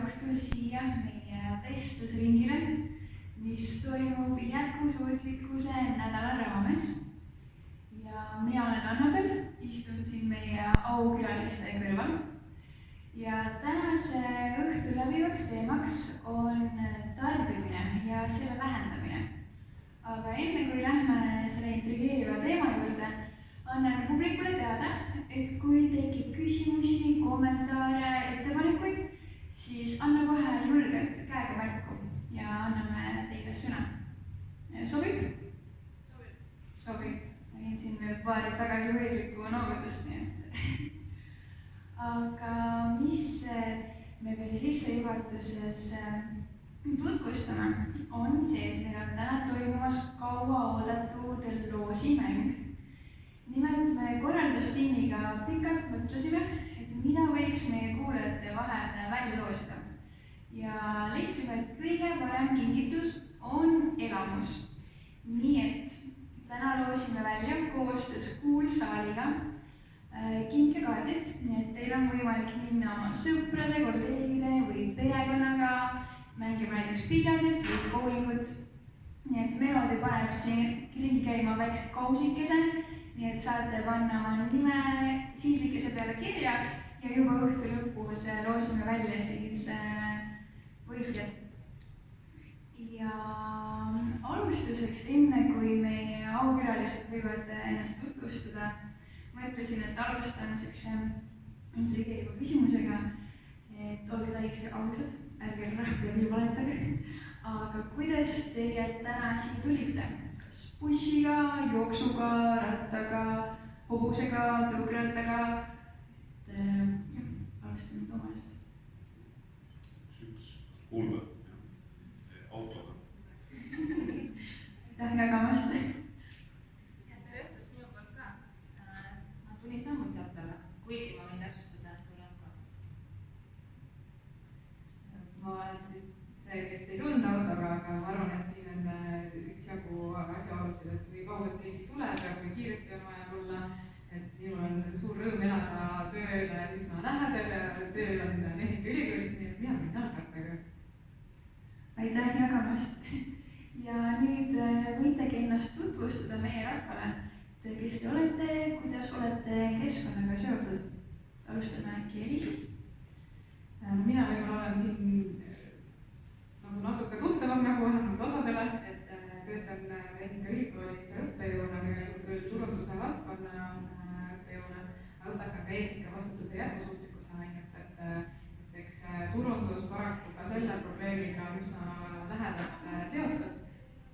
õhtul siia meie vestlusringile, mis toimub jätkusuutlikkuse nädala raames. Ja mina olen Annabel, istun siin meie aukülaliste kõrval. Ja tänase õhtu läbivaks teemaks on tarbimine ja selle vähendamine. Aga enne kui lähme selle intrigeeriva teema juurde, annan publikule teada, et kui tekib küsimusi, kommentaare, ettepanekuid, siis anna kohe julgelt käega märku ja anname teile sõna. Sobib? Sobib. Nägin siin veel paari tagasihoidlikku noogutust, nii et. Aga mis me veel sissejuhatuses tutvustame, on see, et meil on täna toimumas kaua oodatud loosimäng. Nimelt me korraldustiimiga pikalt mõtlesime, et mida võiks meie kuulajate vahel välja loosida. Ja leidsime, et kõige parem kingitus on elamus. Nii et täna loosime välja koostöös Kuulsaaliga kinkekaardid, nii et teil on võimalik minna oma sõprade, kolleegide või perekonnaga mängima näiteks piljardit või bowlingut. Nii et Melodi paneb siin ringi käima väikse kausikese, nii et saate panna oma nime sildikese peale kirja ja juba õhtu lõpus loosime välja siis võitjad. Ja alustuseks, enne kui meie aukülalised võivad ennast tutvustada, mõtlesin, et alustan sellise intrigeeriva küsimusega, et olge täiesti ausad, ärge rahvale nii valetage, aga kuidas teie täna siia tulite? Kas bussiga, jooksuga, rattaga, hobusega, tõukrattaga? Alustame Toomast. Üks kuulda, autoga. Aitäh jagamast. Tulin samuti autoga, kuigi ma võin täpsustada, et mul on kaasat. Ma olen siis see, kes ei tulnud autoga, aga ma arvan, et siin on üksjagu asjaolusid, et kui kaugelt keegi tuleb ja kui kiiresti on vaja tulla, et minul on suur rõõm elada tööle üsna lähedal ja töö on Tehnikaülikoolis, nii et mina võin jalgrattaga. Aitäh jagamast. Ja nüüd võitegi ennast tutvustada meie rahvale. Kes te olete, kuidas olete keskkonnaga seotud? Alustame äkki Elisist. Mina võib-olla olen siin natuke tuttavam nagu vähemalt osadele, et töötan Tehnikaülikoolis õppejõuna, tegelikult küll turunduse valdkonna õppejõuna, õpetan ka eetika, vastutuse ja jätkusuutlikkuse ainet, et eks turundus paraku ka selle probleemiga üsna lähedalt seotud.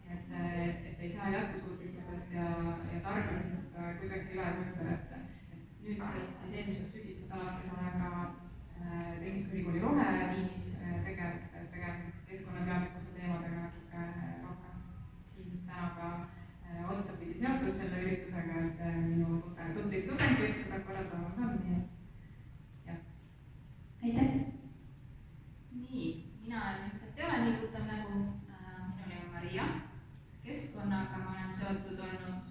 Et ei saa jätkusuutlikkusest ja tarbimisest kuidagi üle ümber, et nüüdsest siis eelmisest sügisest alates olen ka Tehnikaülikooli rohetiimis tegelenud keskkonnateadlikkuse teemadega natuke rohkem. Siin täna ka otsapidi seotud selle üritusega, et minu tublit tudengid seda korraldamas on, nii et jah. Aitäh! Nii, mina ilmselt ei ole nii tuttav nagu minu nimi on Maria. Keskkonnaga ma olen seotud olnud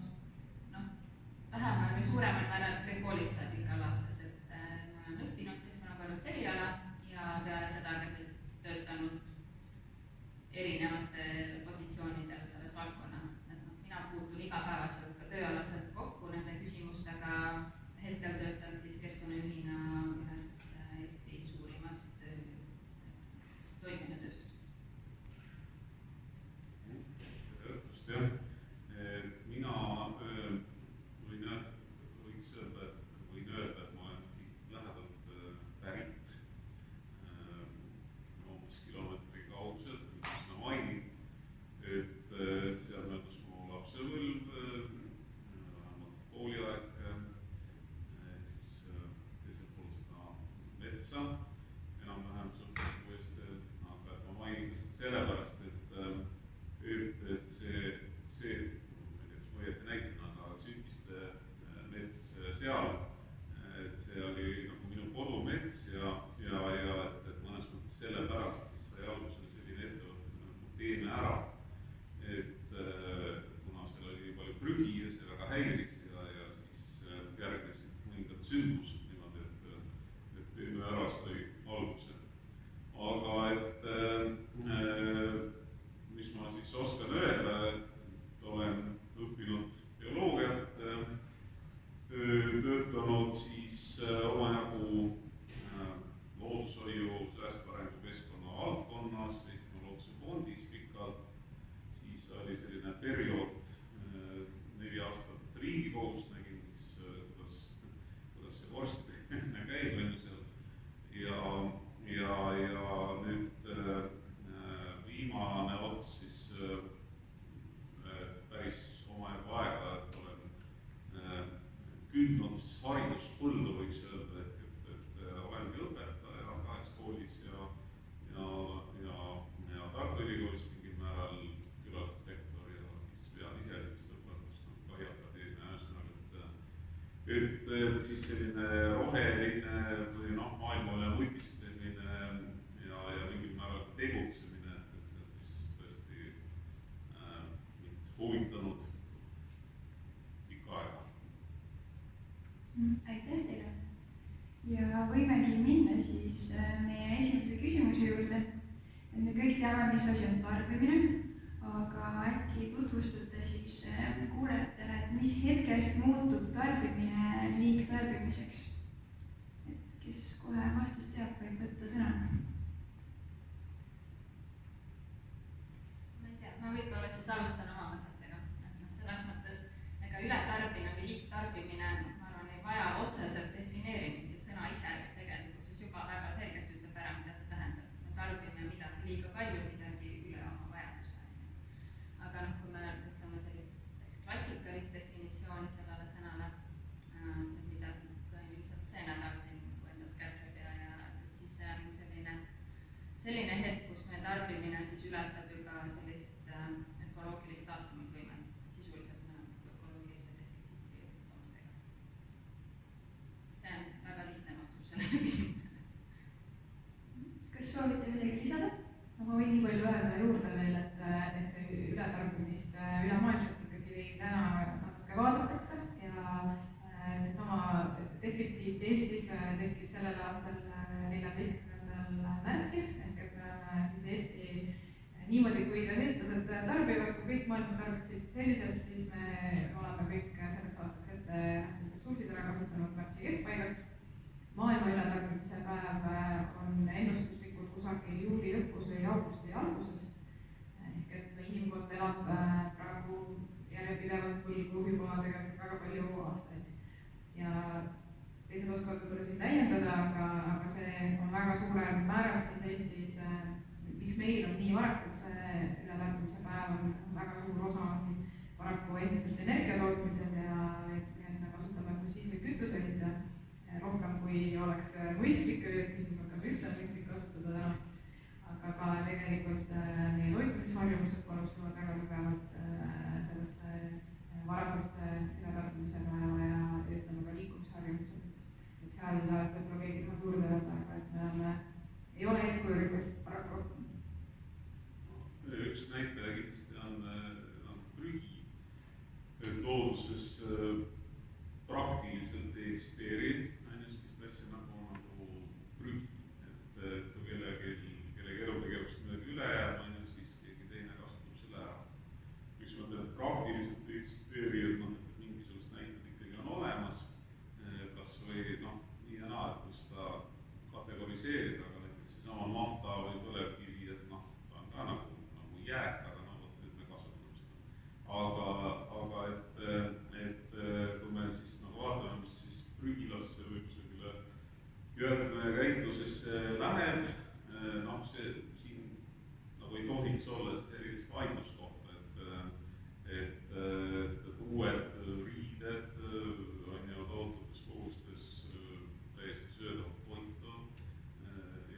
vähemal või suuremal määral kõik koolis saad ikka alates, et ma olen õppinud keskkonnakorralduse eriala ja peale seda ka siis töötanud erinevatel positsioonidel selles valdkonnas. Mina puutun igapäevaselt ka tööalaselt kokku nende küsimustega. Hetkel töötan siis keskkonnajuhina ühes Eesti suurimas toiduainetööstuses. Jah, mina võiks öelda, et ma olen Ülikoolis mingil määral külalislektor ja siis vean ise sellist õpetust nagu Kai Akadeemia, ühesõnaga, et siis selline roheline või noh, maailmaline mõtiskelemine ja mingil määral tegutsemine, et see on siis tõesti mind huvitanud pikka aega. Aitäh teile! Ja võimegi minna siis meie esimese küsimuse juurde. Et me kõik teame, mis asi on tarbimine, aga äkki tutvustate siis kuulajatele, et mis hetkest muutub tarbimine liigtarbimiseks. Et kes kohe vastust teab, võib võtta sõna. Ma ei tea, ma võib-olla siis alustan oma mõtetega. Selles mõttes, ega ületarbimine või liigtarbimine, ma arvan, ei vaja otseselt defineerimist. See sõna ise tegelikkuses juba väga selgelt ütleb ära, mida see tähendab. Me tarbime midagi liiga palju, midagi üle oma vajaduse. Aga kui me ütleme sellist klassikalist definitsiooni sellele sõnale, mida ilmselt see nädal siin endas kätte ja siis see on selline hetk, kus meie tarbimine siis ületab juba sellist ökoloogilist taastumisvõimet. Sisuliselt me oleme ökoloogilise defitsiiti omadega. See on väga lihtne vastus sellele küsimusele. Kas soovite midagi lisada? Ma võin nii palju öelda juurde veel, et see ületarbimist ülemaailmselt ikkagi täna natuke vaadatakse ja seesama defitsiit Eestis tekkis sellel aastal 14. märtsil, ehk et me oleme siis Eesti niimoodi, kui eestlased tarbivad, kui kõik maailmas tarbiksid selliselt, siis me oleme kõik selleks aastaks ette nähtud ressursid ära kasutanud märtsi keskpaigaks. Maailma ületarbimise päev on ennustuslikult kusagil juuli lõpus või augusti alguses. Ehk et inimkond elab praegu järjepidevalt võlgu juba tegelikult väga palju aastaid. Ja teised oskavad võib-olla siin täiendada, aga see on väga suurel määral siis Eestis, miks meil on nii varakult see ületarbimise päev on väga suur osa siin paraku endiselt energia tootmisel ja me kasutame fossiilseid kütuseid rohkem kui oleks mõistlik, küsimus on, kas üldse on mõistlik kasutada täna, aga ka tegelikult meie toitumisharjumused panustavad väga tugevalt sellesse varasesse ületarbimise päeva ja ütleme ka liikumisharjumused. Et seal võib-olla keegi tahab juurde öelda, aga et me ei ole eeskujurikud paraku. Üks näitaja kindlasti on prügi, et looduses praktiliselt ei eksisteeri sellist asja nagu prügi, et kui kellegi elutegevust midagi üle jääb, siis keegi teine kasutab selle ära. Miks ma ütlen, et praktiliselt ei eksisteeri, et mingisugust näited ikkagi on olemas, kas või nii ja naa, et kus ta kategoriseerida, aga näiteks seesama nafta või põlevkivi, et ta on ka nagu jääk, aga nüüd me kasutame seda. Aga et kui me siis vaatame, mis siis prügilasse või kusagile jäätmekäitlusesse läheb, see siin nagu ei tohiks olla siis erilist vaidluskohta, et uued riided on ju tohututes kogustes täiesti söödavat toitu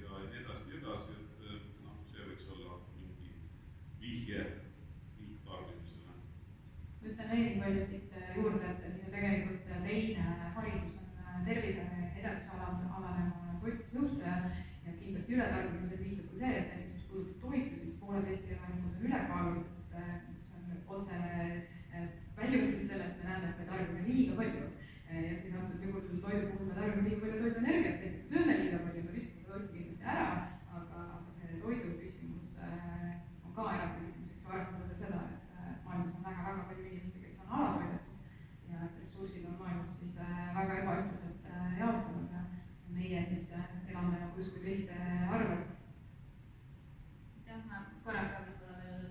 ja nii edasi, et see võiks olla mingi vihje liigtarbimisele. Ma ütlen veel nii palju siit juurde, et minu tegelikult teine haridus on tervise edetusalane toitlusnõustaja ja kindlasti ületarbimisel viitab ka see, et näiteks mis puudutab toitu, siis pooled Eesti elanikud on ülekaalulised, see on otse väljunud siis selle, et me näeme, et me tarbime liiga palju ja siis antud juhul toidu puhul me tarbime liiga palju toiduenergiat, et sööme liiga palju, me viskame toitu kindlasti ära, aga see toidu küsimus on ka eraküsimuseks ja arvestades seda, et maailmas on väga palju inimesi, kes on alatoidetud ja ressursid on maailmas siis väga ebaühtlaselt jaotunud ja meie siis elame nagu justkui teiste arvelt. Jah, ma korraga võib-olla veel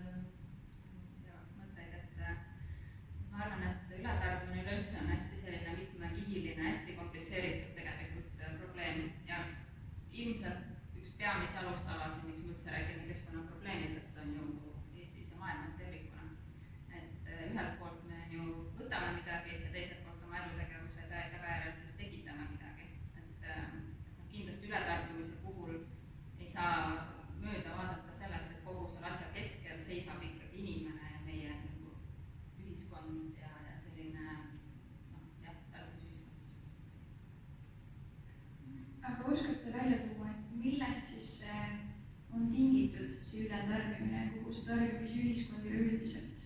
jagaks mõtteid, et ma arvan, et ületarbimine üleüldse on hästi selline mitmekihiline, hästi komplitseeritud tegelikult probleem ja ilmselt üks peamisi alustalasid, miks me üldse räägime keskkonnaprobleemidest, on ju Eestis ja maailmas tervikuna. Et ühelt poolt me ju võtame midagi ja teiselt poolt oma elutegevuse tagajärjel siis tekitame midagi. Et kindlasti ületarbimise puhul ei saa mööda vaadata sellest, et kogu selle asja see ületarbimine ja kogu see tarbimisühiskond üleüldiselt,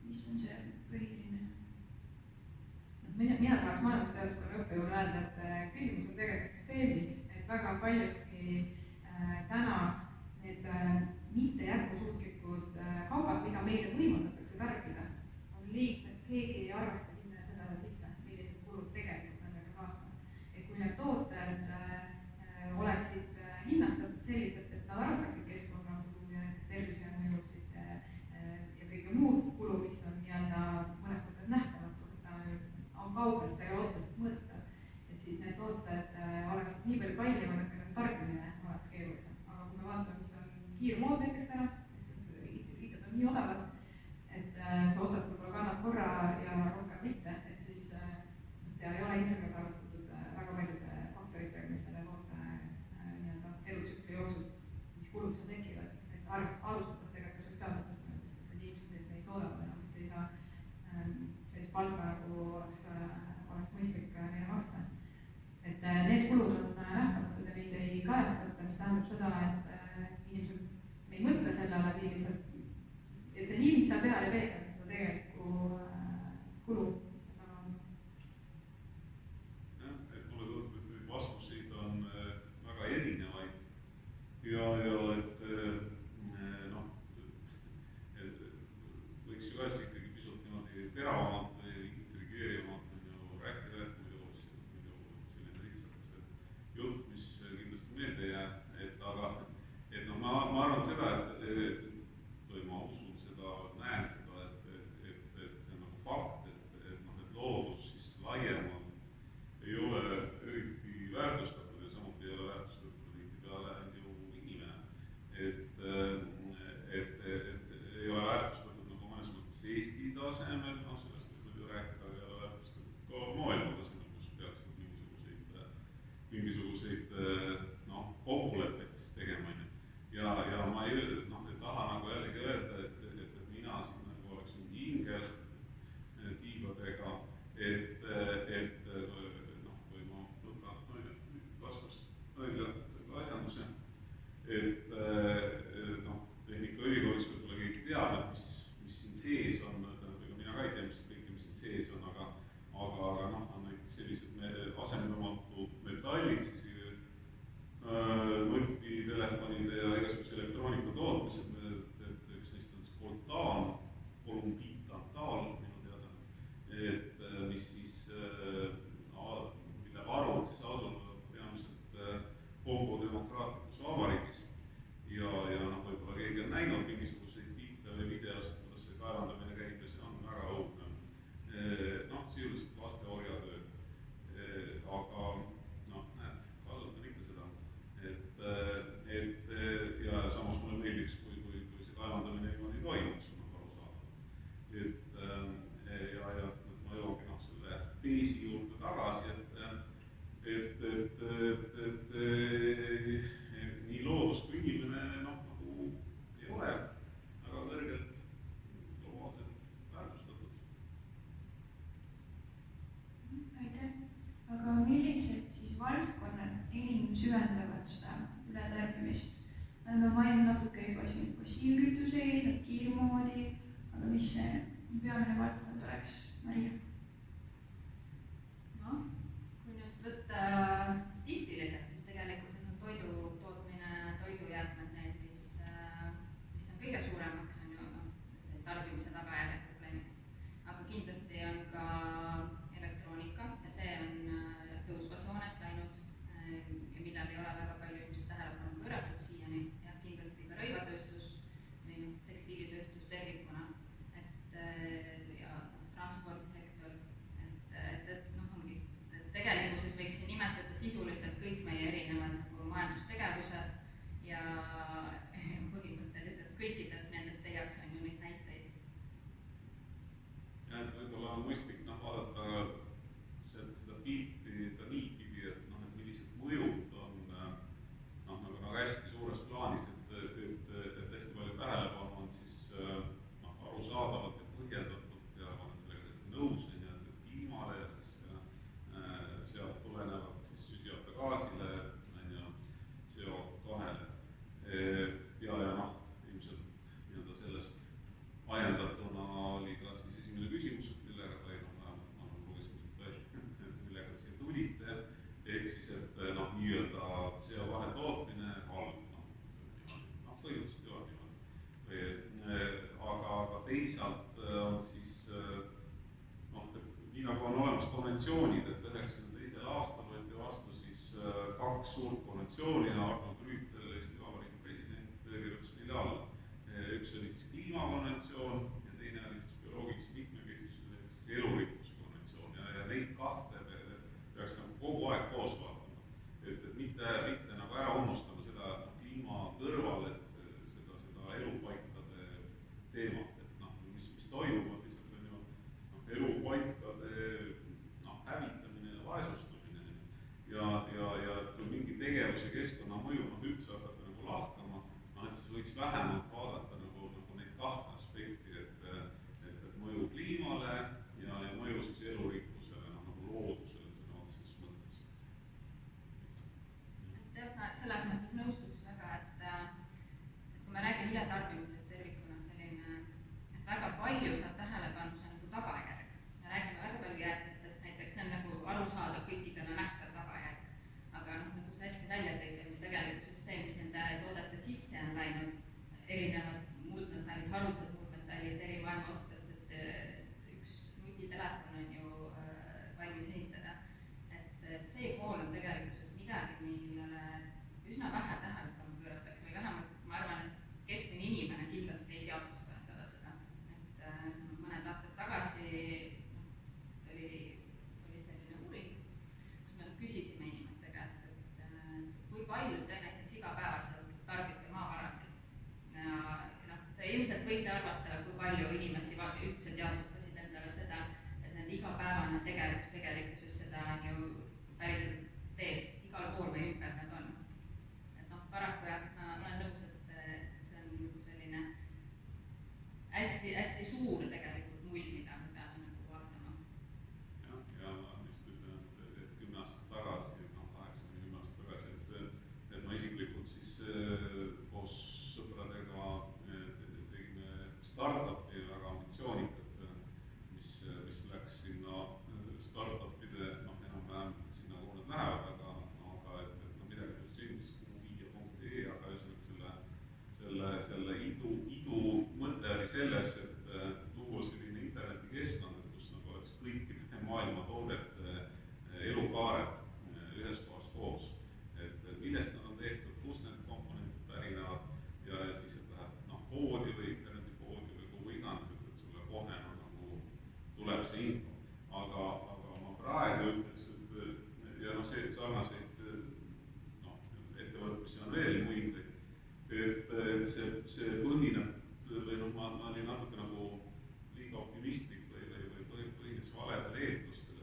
mis on see põhiline? Mina tahaks majandusteaduskonna õppejõuna öelda, et küsimus on tegelikult süsteemis, et väga paljuski täna need mitte jätkusuutlikud kaubad, mida meile võimaldatakse tarbida, on liigne, keegi ei arvesta sinna seda sisse, millised kulud tegelikult nendega kaasnevad. Et kui need tooted oleksid hinnastatud selliselt, et nad arvestaksid keskkonnakulu ja näiteks tervisemõjusid ja kõige muud kulu, mis on nii-öelda mõnes mõttes nähtamatu, on kaugelt ja otseselt mõõdetav, et siis need tooted oleksid nii palju kallimad, et nende tarbimine oleks keeruline. Aga kui me vaatame, mis on kiirmood näiteks täna, riided on nii odavad, et sa ostad võib-olla kannad korra ja rohkem mitte, et siis seal ei ole ilmselt arvestatud väga paljude faktoritega, mis selle toote nii-öelda elutsükli jooksul, mis kulud seal tekivad, et alustades tegelikult sotsiaalsetest mõjudest, et inimesed, kes neid toodavad enam vist ei saa sellist palka, nagu oleks mõistlik neile maksta. Et need kulud on nähtamatud ja neid ei kajastata, mis tähendab seda, et inimesed, me ei mõtle sellele lihtsalt, et see hind seal peal ei peegelda seda tegelikku kulu, mis seal taga on. Jah, et mulle tundub, et neid vastuseid on väga erinevaid ja et noh, võiks ju asja ikkagi pisut niimoodi teravamalt või intrigeerivamalt on ju rääkida, et muidu selline lihtsalt see jutt, mis kindlasti meelde ei jää, aga ma arvan seda, või ma usun seda, näen seda, et see on nagu fakt, et loodus siis laiemalt ei ole eriti väärtustatud ja samuti ei ole väärtustatud tihtipeale ju inimene. Et see ei ole väärtustatud nagu mõnes mõttes Eesti tasemel, sellest võib ju rääkida, ei ole väärtustatud ka maailma tasemel, kus peaksid mingisuguseid kokkuleppeid siis tegema. Ja ma ei taha nagu jällegi öelda, et mina siin nagu oleks mingi ingel tiibadega, või ma võtan taskust välja selle asjanduse, et Tehnikaülikoolis võib-olla keegi teab, et mis siin sees on, mina ka ei tea, mis siin sees on, aga on näiteks sellised asendamatud metallid, siis nutitelefonide ja igasuguse elektroonika tootmised, et üks neist on siis koltaan, kolumbiitantaal minu teada, et mis siis, mille varud siis asuvad peamiselt Kongo demokraatlikus vabariigis ja võib-olla keegi on näinud mingisuguseid pilte või videosid, kuidas see kaevandamine käib ja see on väga õudne. Sisuliselt laste orjatöö, aga näed, kasutan ikka seda. Ja samas mulle meeldiks, kui see kaevandamine niimoodi toimuks, arusaadav. Ja ma jõuangi selle peesi juurde tagasi, et nii loodus kui inimene nagu ei ole väga kõrgelt globaalselt väärtustatud. Aitäh, aga millised siis valdkonnad enim süvendavad seda ületarbimist? Me oleme maininud natuke juba siin fossiilkütuseid, kiirmoodi, aga mis see peamine valdkond oleks, Maria? Kui nüüd võtta statistiliselt, siis tegelikkuses on toidu tootmine, toidujäätmed need, mis on kõige suuremaks, on ju tarbimise tagajärjed probleemiks. Aga kindlasti on ka elektroonika ja see on tõusvas joones läinud ja millal ei ole väga palju ilmselt tähelepanu pööratud siiani ja kindlasti ka rõivatööstus või tekstiilitööstus tervikuna ja transpordisektor, ongi, et tegelikkuses võiks nimetada sisuliselt kõik meie erinevad nagu majandustegevused ja põhimõtteliselt kõikides nendes leiaks on ju neid näiteid. Ja võib-olla on mõistlik vaadata seda pilti ka niipidi, et millised mõjud on nagu hästi suures plaanis, et hästi palju tähelepanu on siis arusaadavalt ja põhjendatult ja ma olen sellega hästi nõus, et kliimale ja siis sealt tulenevalt siis süsihappegaasile, CO2-le. teisalt on siis noh, et nii nagu on olemas konventsioonid, et 1992. aastal võeti vastu siis 2 suurt konventsiooni ja Arnold Rüütel, Eesti Vabariigi president, kirjutas neile alla. Üks oli siis kliimakonventsioon ja teine oli siis bioloogilise mitmekesisuse ehk siis elurikkuskonventsioon ja neid kahte peaks nagu kogu aeg koos vaatama. Et mitte nagu ära unustama seda kliima kõrval, et seda elupaikade teemat, et noh, mis toimub, lihtsalt on ju elupaikade hävitamine ja vaesustamine ja kui mingi tegevus ja keskkonnamõju üldse hakata nagu lahkama, et siis võiks vähemalt vaadata nagu neid 2 aspekti, et mõju kliimale ja mõju siis elurikkusele, nagu loodusele sõna otseses mõttes. Ma selles mõttes nõustuks väga, et kui ma räägin ületarbimisest tervikuna, selline, et väga palju saab tähelepanu, see nagu tagajärg. Me räägime väga palju jäätmetest, näiteks see on nagu arusaadav kõikidele nähtav tagajärg. Aga nagu sa hästi välja tõid, on tegelikkuses see, mis nende toodete sisse on läinud, erinevad muldmetallid, haruldased muldmetallid eri maailma ostest, et üks nutitelefon on ju valmis ehitada. Et see pool on tegelikkuses midagi, millele üsna vähe tähelepanu pööratakse või vähemalt ma arvan, et keskmine inimene kindlasti ei teadvusta endale seda. Et mõned aastad tagasi oli selline uuring, kus me küsisime inimeste käest, et kui palju te näiteks igapäevaselt tarbite maavarasid. Te ilmselt võite arvata, kui palju inimesi üldse teadvustasid endale seda, et nende igapäevane tegevus tegelikkuses seda on ju päriselt teeb, igal pool meie ümber need on. Et noh, paraku jah, ma olen nõus, et see on nagu selline hästi suur tegelikult mull, mida me peame nagu vaatama. Ja ma lihtsalt ütlen, et 10 aastat tagasi, 8-10 aastat tagasi, et ma isiklikult siis koos sõpradega tegime startupi väga ambitsioonikat, mis läks sinna startupide enam-vähem sinna, kuhu nad lähevad, aga et midagi sellest sündis, kuhuviia.ee, aga ühesõnaga selle idu mõte oli selles, et luua selline internetikeskkond, kus nagu oleks kõikide maailma toodete elukaared ühes kohas koos. Et millest nad on tehtud, kus need komponendid pärinevad ja siis, et läheb poodi või internetipoodi või kuhu iganes, et sulle kohe nagu tuleb see info. Aga ma praegu ütleks, et ja see sarnaseid ettevõtmisi on veel muid, et see põhineb või ma olin natuke nagu liiga optimistlik või põhines valedel eeldustel,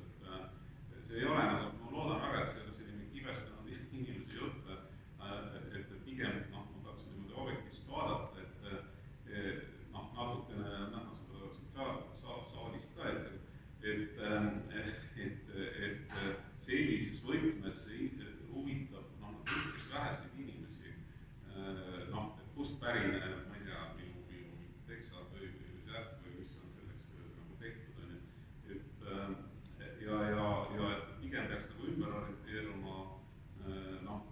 et see ei ole nagu, ma loodan väga, et see ei ole selline kibestanud inimese jutt, et pigem ma katsun niimoodi objektiivselt vaadata, et natukene näha seda saalist ka, et sellises võtmes huvitab üpris väheseid inimesi, et kust pärineb, ma ei tea, minu teksad või säpp või mis on selleks nagu tehtud, ja pigem peaks nagu ümber orienteeruma,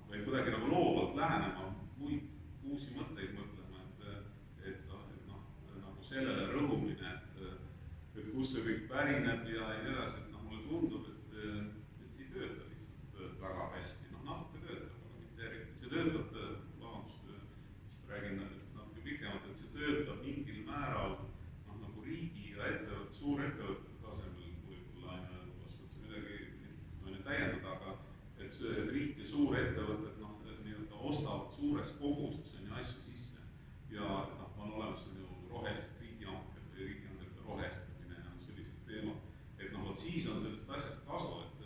või kuidagi nagu loovalt lähenema, uusi mõtteid mõtlema, et nagu sellele rõhumine, et kus see kõik pärineb ja nii edasi, et mulle tundub, et see ei tööta lihtsalt väga hästi, natuke töötab, aga mitte eriti. See töötab, vabandust, räägin natuke pikemalt, et see töötab mingil määral nagu riigi ja suurettevõtete tasemel võib-olla see midagi täiendada, aga et see riik ja suurettevõtted ostavad suures koguses asju sisse ja on olemas rohelised riigihanked või riigihangete rohestamine ja sellised teemad, et siis on sellest asjast kasu, et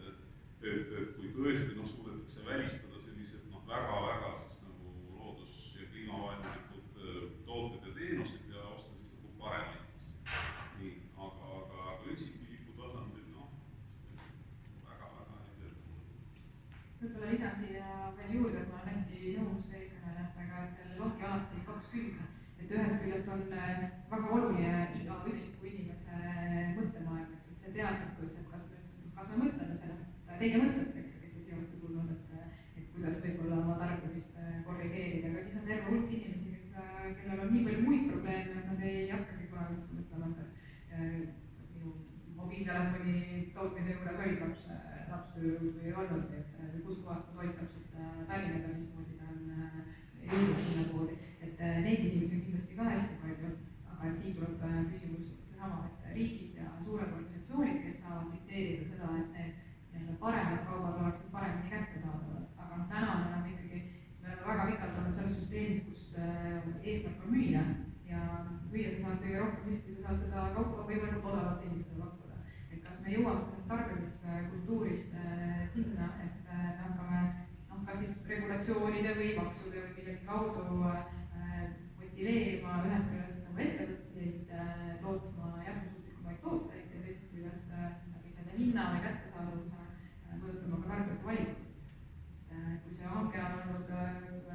kui tõesti suudetakse välistada sellised väga-väga nagu loodus- ja kliimavaenulikud tooted ja teenused ja osta siis nagu paremaid sisse. Nii, aga üksikisiku tasandil väga-väga ei tööta. Võib-olla lisan siia veel juurde, et ma olen hästi nõus eelkõnelejatega, et sellel ongi alati 2 külge. Et ühest küljest on väga oluline iga üksiku inimese mõttemaailm, et see teadlikkus, et kas me mõtleme sellest, teie mõtlete, kes te siia olete tulnud, et kuidas võib-olla oma tarbimist korrigeerida, aga siis on terve hulk inimesi, kellel on nii palju muid probleeme, et nad ei hakkagi kunagi üldse mõtlema, kas minu mobiiltelefoni tootmise juures oli laps või ei olnud, et kus kohast ta toit täpselt pärineb ja mismoodi ta on jõudnud sinna poodi. Et neid inimesi on kindlasti ka hästi palju, aga et siin tuleb küsimus seesama, et riigid ja suured organisatsioonid, kes saavad dikteerida seda, et need paremad kaubad oleksid paremini kättesaadavad. Aga täna me oleme ikkagi, me oleme väga pikalt olnud selles süsteemis, kus eesmärk on müüa ja müüa sa saad kõige rohkem siis, kui sa saad seda kaupa võimalikult odavalt inimestele pakkuda. Et kas me jõuame sellest tarbimiskultuurist sinna, et me hakkame kas siis regulatsioonide või maksude või millegi kaudu motiveerima ühest küljest nagu ettevõtteid tootma jätkusuutlikumaid tooteid ja teisest küljest läbi selle hinna või kättesaadavuse mõjutama ka tarbijate valikut. Kui see hanke on olnud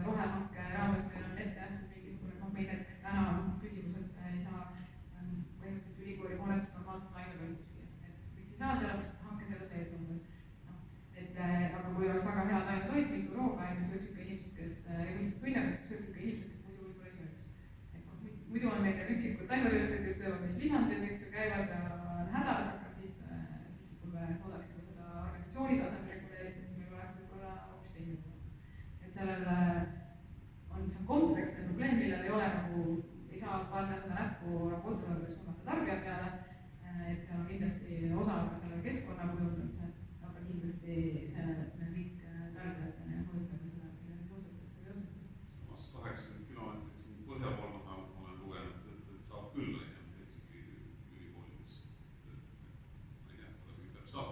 rohehanke raames, meil on ette nähtud mingisugune, meil näiteks täna on küsimus, et ei saa põhimõtteliselt ülikooli hoonetes normaalselt taimetoitu süüa. Et miks ei saa, sellepärast, et hanke selle sees on. Aga kui oleks väga hea taimetoit, mitu rooga ja me sööks ikka inimesed, kes mõistab kõnnevaks, sööks ikka inimesed, kes muidu võib-olla ei sööks. Muidu on meil üksikud taimetoidulised, kes söövad neid lisandeid, eks ju, käivad ja on hädas, aga siis kui me oodaksime seda organisatsiooni tasemel reguleerida, siis meil oleks võib-olla hoopis teine tulemus. Et sellel on see kompleksne probleem, millel ei ole nagu, ei saa panna seda näppu otseselt suunata tarbija peale, et seal on kindlasti osa ka selle keskkonna kujundamisel, aga kindlasti see, et me kõik tarbijatena ja mõjutame seda, millele te ostate või ostate. Samas 80 kilomeetrit siin põhja pool ma olen lugenud, et saab küll, Helsingi ülikoolides. Ma ei tea, kuidas kõik saab.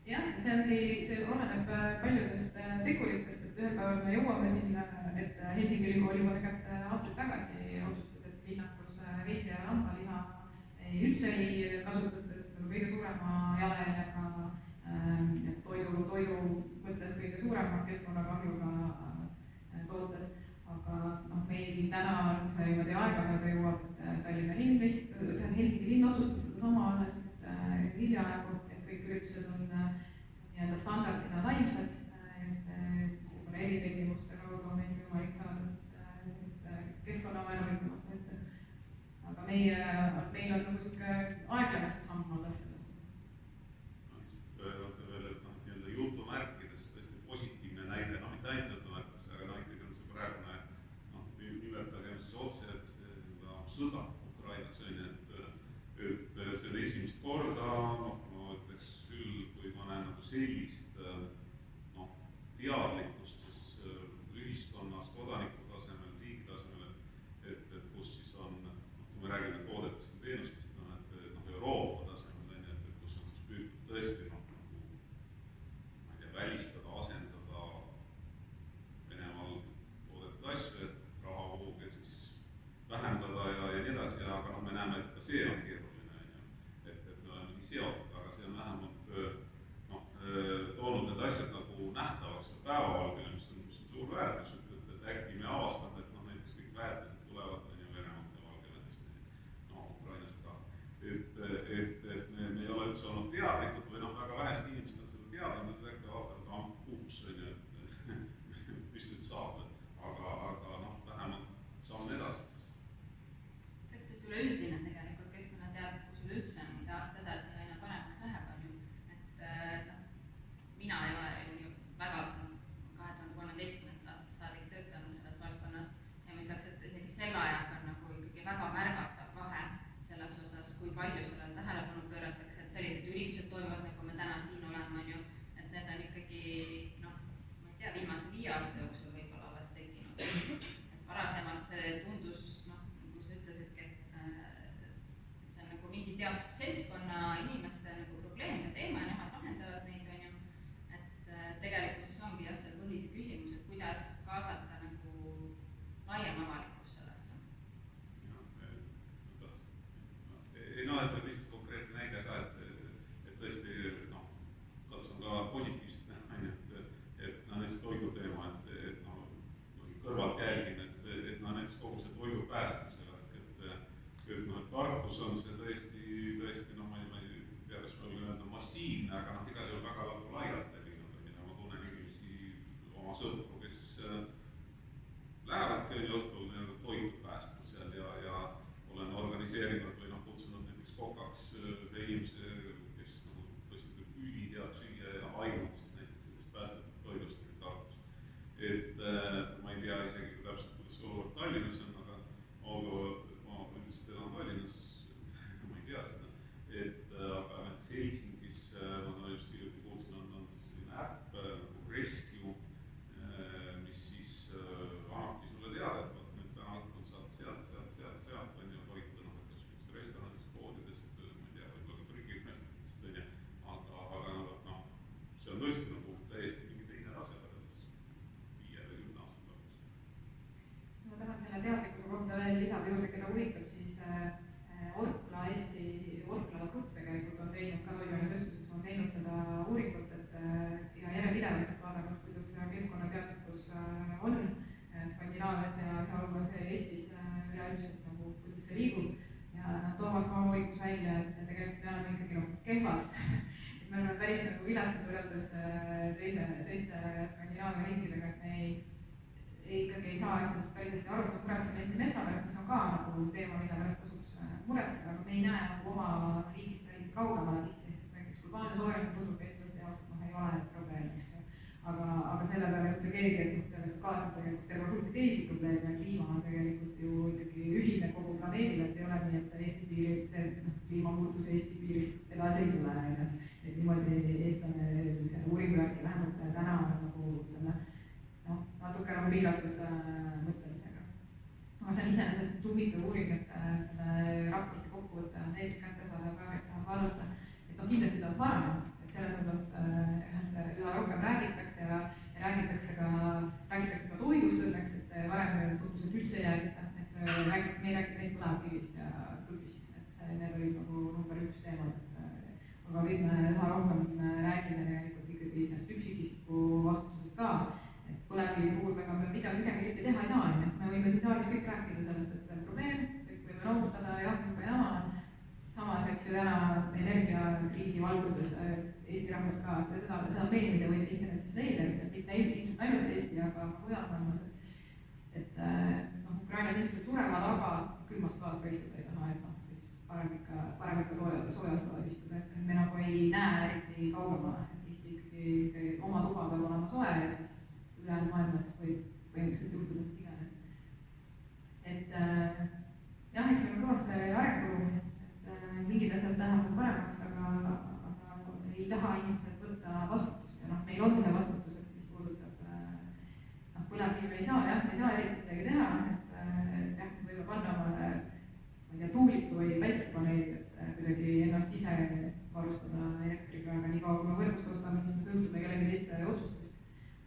Jah, see oleneb paljudest teguritest, et ühel päeval me jõuame sinna, et Helsingi ülikooli juba tegelikult aastaid tagasi otsustas, et linnakus veise ja lambaliha üldse ei kasutata, sest on kõige suurema jalajäljaga toidu mõttes kõige suurema keskkonnakahjuga tooted, aga meil täna on see niimoodi aega-mööda jõuab, et Tallinna linn vist, Helsingi linn otsustas seda sama alles hiljaaegu, et kõik üritused on nii-öelda standardina taimsed, et võib-olla eritingimuste kaudu on neid võimalik saada siis sellist keskkonnavaenulikumat ette. Aga meil on nagu niisugune aeglane see samm alles selles osas. Võtta veel, et nii-öelda jutumärkides tõesti positiivne näide, mitte ainult jutumärkides, aga ikkagi on see praegune, nimetagem siis otse, et sõda Ukrainas on, et see on esimest korda, ma ütleks küll, kui ma näen nagu sellist teadlikkust siis ühiskonnas, kodaniku tasemel, riigi tasemel, et kus siis on, kui me räägime toodetest ja teenustest, et Euroopa tasemel, et kus on siis püütud tõesti ma ei tea, välistada, asendada Venemaal toodetud asju, et rahavooge siis vähendada ja nii edasi, aga me näeme, et ka see on keeruline, et me oleme nii seotud, aga see on vähemalt toonud need asjad nagu nähtavaks või päevavalgele, mis on suur väärtus, et äkki me avastame, et näiteks kõik väärtused tulevad Venemaalt ja Valgevenest, Ukrainast ka. Et me ei ole üldse olnud teadlikud või väga vähest inimesed on seda teadnud, et äkki vaatavad puuks, mis nüüd saab, aga vähemalt saame edasi. Eks see üleüldine tegelikult keskkonnateadlikkus üleüldse on, mida aasta edasi aina paremaks läheb, on ju, et mina ei ole ju väga 2013. aastast saadik töötanud selles valdkonnas ja ma ütleks, et isegi selle ajaga on nagu ikkagi väga märgatav vahe selles osas, kui palju sellele tähelepanu pööratakse, et sellised üritused toimuvad, nagu me täna siin oleme, on ju, et need on ikkagi, ma ei tea, viimase 5 aasta jooksul võib-olla alles tekkinud. Et varasemalt see tundus, nagu sa ütlesidki, et see on nagu mingi teatud seltskonna inimeste nagu probleem ja teema ja nemad lahendavad neid, on ju. Et tegelikkuses ongi jah, seal põhise küsimus, et kuidas kaasata nagu laiem avalikkus sellesse. Et lihtsalt konkreetne näide ka, et tõesti, katsun ka positiivselt näha, et näiteks toidu teema, et kõrvalt jälgin, et näiteks kogu see toidu päästmisele, et Tartus on see tõesti, ma ei tea, kas ma võin öelda massiivne, aga igal juhul väga laialt levinud, ma tunnen inimesi, oma sõpru, kes lähevadki õhtul toitu päästma seal ja olen organiseerinud või lisada juurde, keda huvitab, siis Orkla grupp tegelikult on teinud ka toiduainetööstuseks, on teinud seda uuringut, ja järjepidevalt vaadanud, kuidas keskkonnateadlikkus on Skandinaavias ja sealhulgas Eestis üleüldiselt nagu, kuidas see liigub. Ja nad toovad ka oma uuringus välja, et tegelikult me oleme ikkagi nagu kehvad. Me oleme päris nagu viletsad võrreldes teiste Skandinaavia riikidega, et me ikkagi ei saa asjadest päris hästi aru, et muretseme Eesti metsa pärast, mis on ka nagu teema, mille pärast tasuks muretseda, aga me ei näe nagu oma riigist eriti kaugemale tihti. Näiteks globaalne soojenemine tundub eestlaste jaoks, et ei ole probleem, aga selle peale ütle keegi, et sellega kaasneb tegelikult terve hulk teisi probleeme ja kliima on tegelikult ju ikkagi ühine kogu planeedil, et ei ole nii, et Eesti piirid, see kliimamuutus Eesti piirist edasi ei tule. Et niimoodi eestlane selle uuringu järgi vähemalt täna on nagu ütleme, natuke nagu piiratud mõtlemisega. Aga see on iseenesest huvitav uuring, et selle raporti kokkuvõtte on veebis kätte saada, ka kes tahab vaadata, et kindlasti ta on paranenud, et selles osas üha rohkem räägitakse ja räägitakse ka toidust õnneks, et varem tundus, et üldse ei räägita, et me ei räägita neid põlevkivist ja klubist, et need olid nagu number 1 teemad, aga nüüd me üha rohkem räägime tegelikult ikkagi sellest üksikisiku vastutusest ka, et põlevkivi puhul me midagi eriti teha ei saa, me võime siin saalis kõik rääkida sellest, et on probleem, kõik võime noogutada, jah, juba jama, samas, eks ju, täna energiakriisi valguses Eesti rahvas ka, seda meelida võite internetist leida, mitte ilmselt ainult Eesti, aga mujal maailmas, et Ukrainas inimesed surevad, aga külmas toas ka istuda ei taha, et parem ikka soojas toas istuda, et me nagu ei näe eriti kaugemale, et tihti ikkagi see oma tuba peab olema soe ja siis ülejäänud maailmas võib põhimõtteliselt juhtuda mis iganes. Et jah, eks meil on kõvasti arenguruumi, et mingid asjad lähevad paremaks, aga ei taha inimesed võtta vastutust ja meil on see vastutus, et mis puudutab põlevkivi, me ei saa eriti midagi teha, et jah, võime panna omale, ma ei tea, tuuliku või päiksepaneelid, et kuidagi ennast ise varustada elektriga, aga nii kaua kui me võrgust ostame, siis me sõltume kellegi teiste otsustest.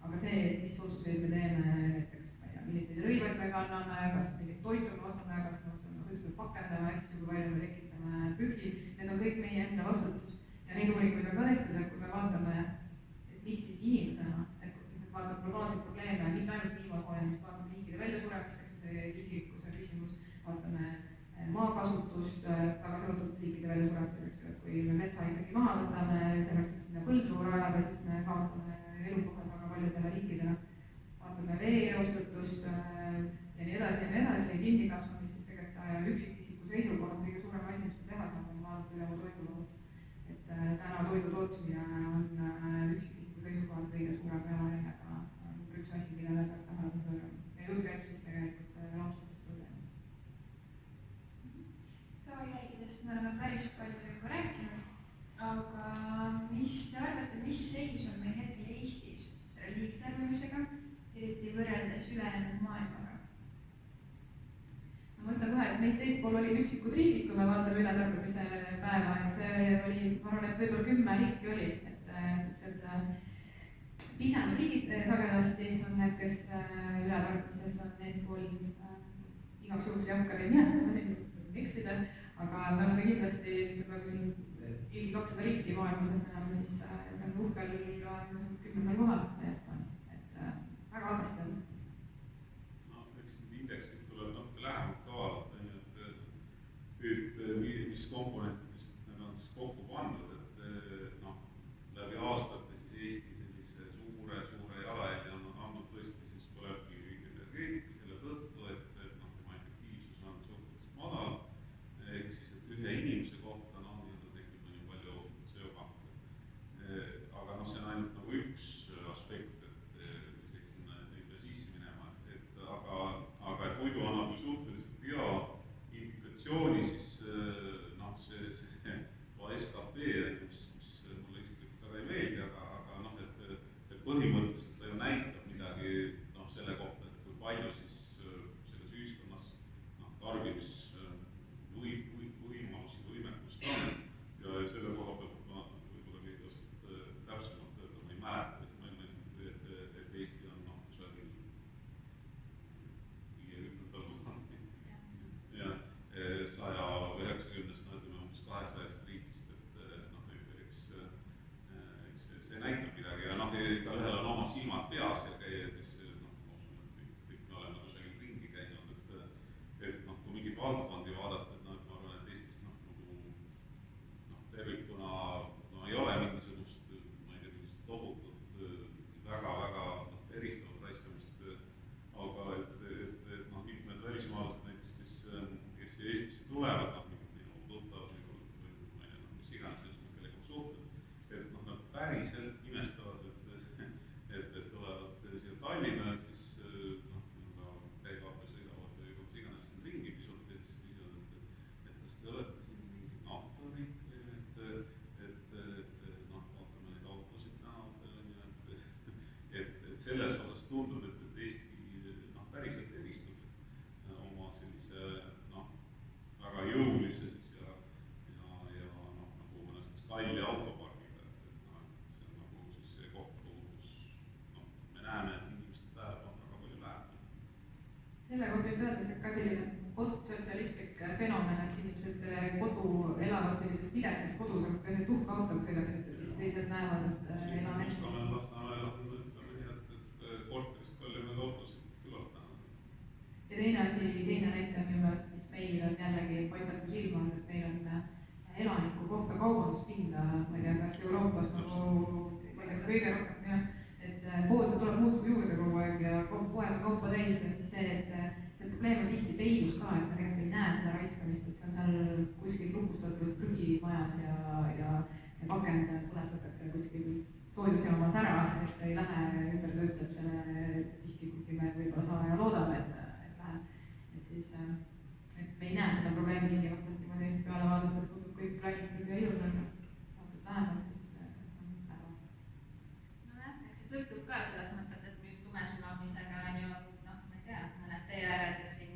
Aga see, mis otsuseid me teeme, näiteks, ma ei tea, milliseid rõivaid me kanname, kas millist toitu me ostame, kas me ostame, kuidas me pakendame asju, kui palju me tekitame prügi, need on kõik meie enda vastutus. Ja neid uuringuid on ka tehtud, et kui me vaatame, et mis siis inimesena, et vaatame globaalseid probleeme, mitte ainult kliimasoojenemist, vaatame liikide väljasuremist, eks see liigirikkuse küsimus, vaatame maakasutust, väga seotud liikide väljasuremist, et kui me metsa ikkagi maha võtame, selleks, et sinna põldu rajada, siis me kaotame elukohad väga paljudele liikidele, vaatame vee eostatust ja nii edasi, kinnikasvamist, siis tegelikult üksikisiku seisukohal kõige suurem asi, mis me teha saame, on vaadata üle toidulohud. Täna toidu tootmine on üksikisiku seisukohalt kõige suurem jalajäljega number 1 asi, millele peaks tähelepanu pöörama. Ja jutt käib siis tegelikult lampsatest probleemidest. Tavajälgidest me oleme päris palju juba rääkinud, aga mis te arvate, mis seis on meil hetkel Eestis selle liigtarbimisega, eriti võrreldes ülejäänud maailmaga? Ma mõtlen kohe, et meist teistpool olid üksikud riigid, kui me vaatame ületarbimise päeva, et see oli, ma arvan, et võib-olla 10 riiki oli, et sellised pisemad riigid sagedasti on need, kes ületarbimises on eespool igaks juhuks ei hakka neid nimetama, siin eksida, aga me oleme kindlasti, ütleme, kui siin ligi 200 riiki maailmas, et me oleme siis seal uhkel 10. kohal Jaapanis, et väga halvasti on. Eks need indeksid tuleb natuke lähemalt ka vaadata, et mis komponentidest need on siis kokku pandud, et läbi aastate siis Eesti sellise suure jalajälje on andnud tõesti siis põlevkivi energeetika selle tõttu, et tema efektiivsus on suhteliselt madal, ehk siis, et ühe inimese kohta tekib nii palju CO2. Aga see on ainult nagu üks aspekt, et isegi sinna ei pea sisse minema, aga et muidu annab ju suhteliselt hea indikatsiooni, siis see 100 või 90-st, no ütleme umbes 200 riigist, et noh, eks see näitab midagi ja noh, igalühel on oma silmad peas ja käia, kes noh, ma usun, et kõik me oleme kusagil ringi käinud, et noh, kui mingeid valdkondi vaadata, et noh, et ma arvan, et Eestis noh, nagu tervikuna no ei ole mingisugust, ma ei tea, mingisugust tohutut väga-väga eristavat raiskamist, aga et noh, mitmed välismaalased näiteks, kes Eestisse tulevad, noh, minu tuttavad või ma ei tea, noh, mis iganes, kellega ma suhtlen, et noh, nad päriselt imestavad, et tulevad siia Tallinna, siis noh, käivad või sõidavad või kus iganes siin ringi pisut ja siis küsivad, et kas te olete siin mingi naftarik või et noh, vaatame neid autosid tänavatel, et selles osas tundub, et Eesti noh, päriselt eristub oma sellise noh, väga jõulise siis ja noh, nagu mõnes mõttes kalli autopargiga, et noh, et see on nagu siis see koht, kus noh, me näeme, et inimeste tähelepanu väga palju läheb. Selle kohta just öeldakse ka selline postsotsialistlik fenomen, et inimesed kodu elavad sellises viletsas kodus, aga ka see tuhkautot sõidaks, sest et siis teised näevad, et enam hästi. Lasnamäel on, ütleme nii, et korterist kallimaid autosid küllalt näha. Ja teine näite minu meelest, mis meil on jällegi paistab kui silma, et meil on elaniku kohta kaubanduspinda, ma ei tea, kas Euroopas nagu, ma ei tea, kõige rohkem jah, et pood tuleb muudkui juurde kogu aeg ja poed on kaupa täis ja siis see, et see probleem on tihti peidus ka, et me tegelikult ei näe seda raiskamist, et see on seal kuskil lukustatud prügimajas ja see pakend põletatakse kuskil soojusjaamas ära, et ei lähe ümber töötab selle tihti, kuigi me võib-olla saame ja loodame, et läheb. Et siis, et me ei näe seda probleemi tingimata, et niimoodi peale vaadates tundub kõik plaanitud ja ilus, aga vaatad lähemalt, siis on väga. Nojah, eks see sõltub ka selles mõttes, et nüüd lumesulamisega on ju, noh, ma ei tea, mõned teeääred ja siin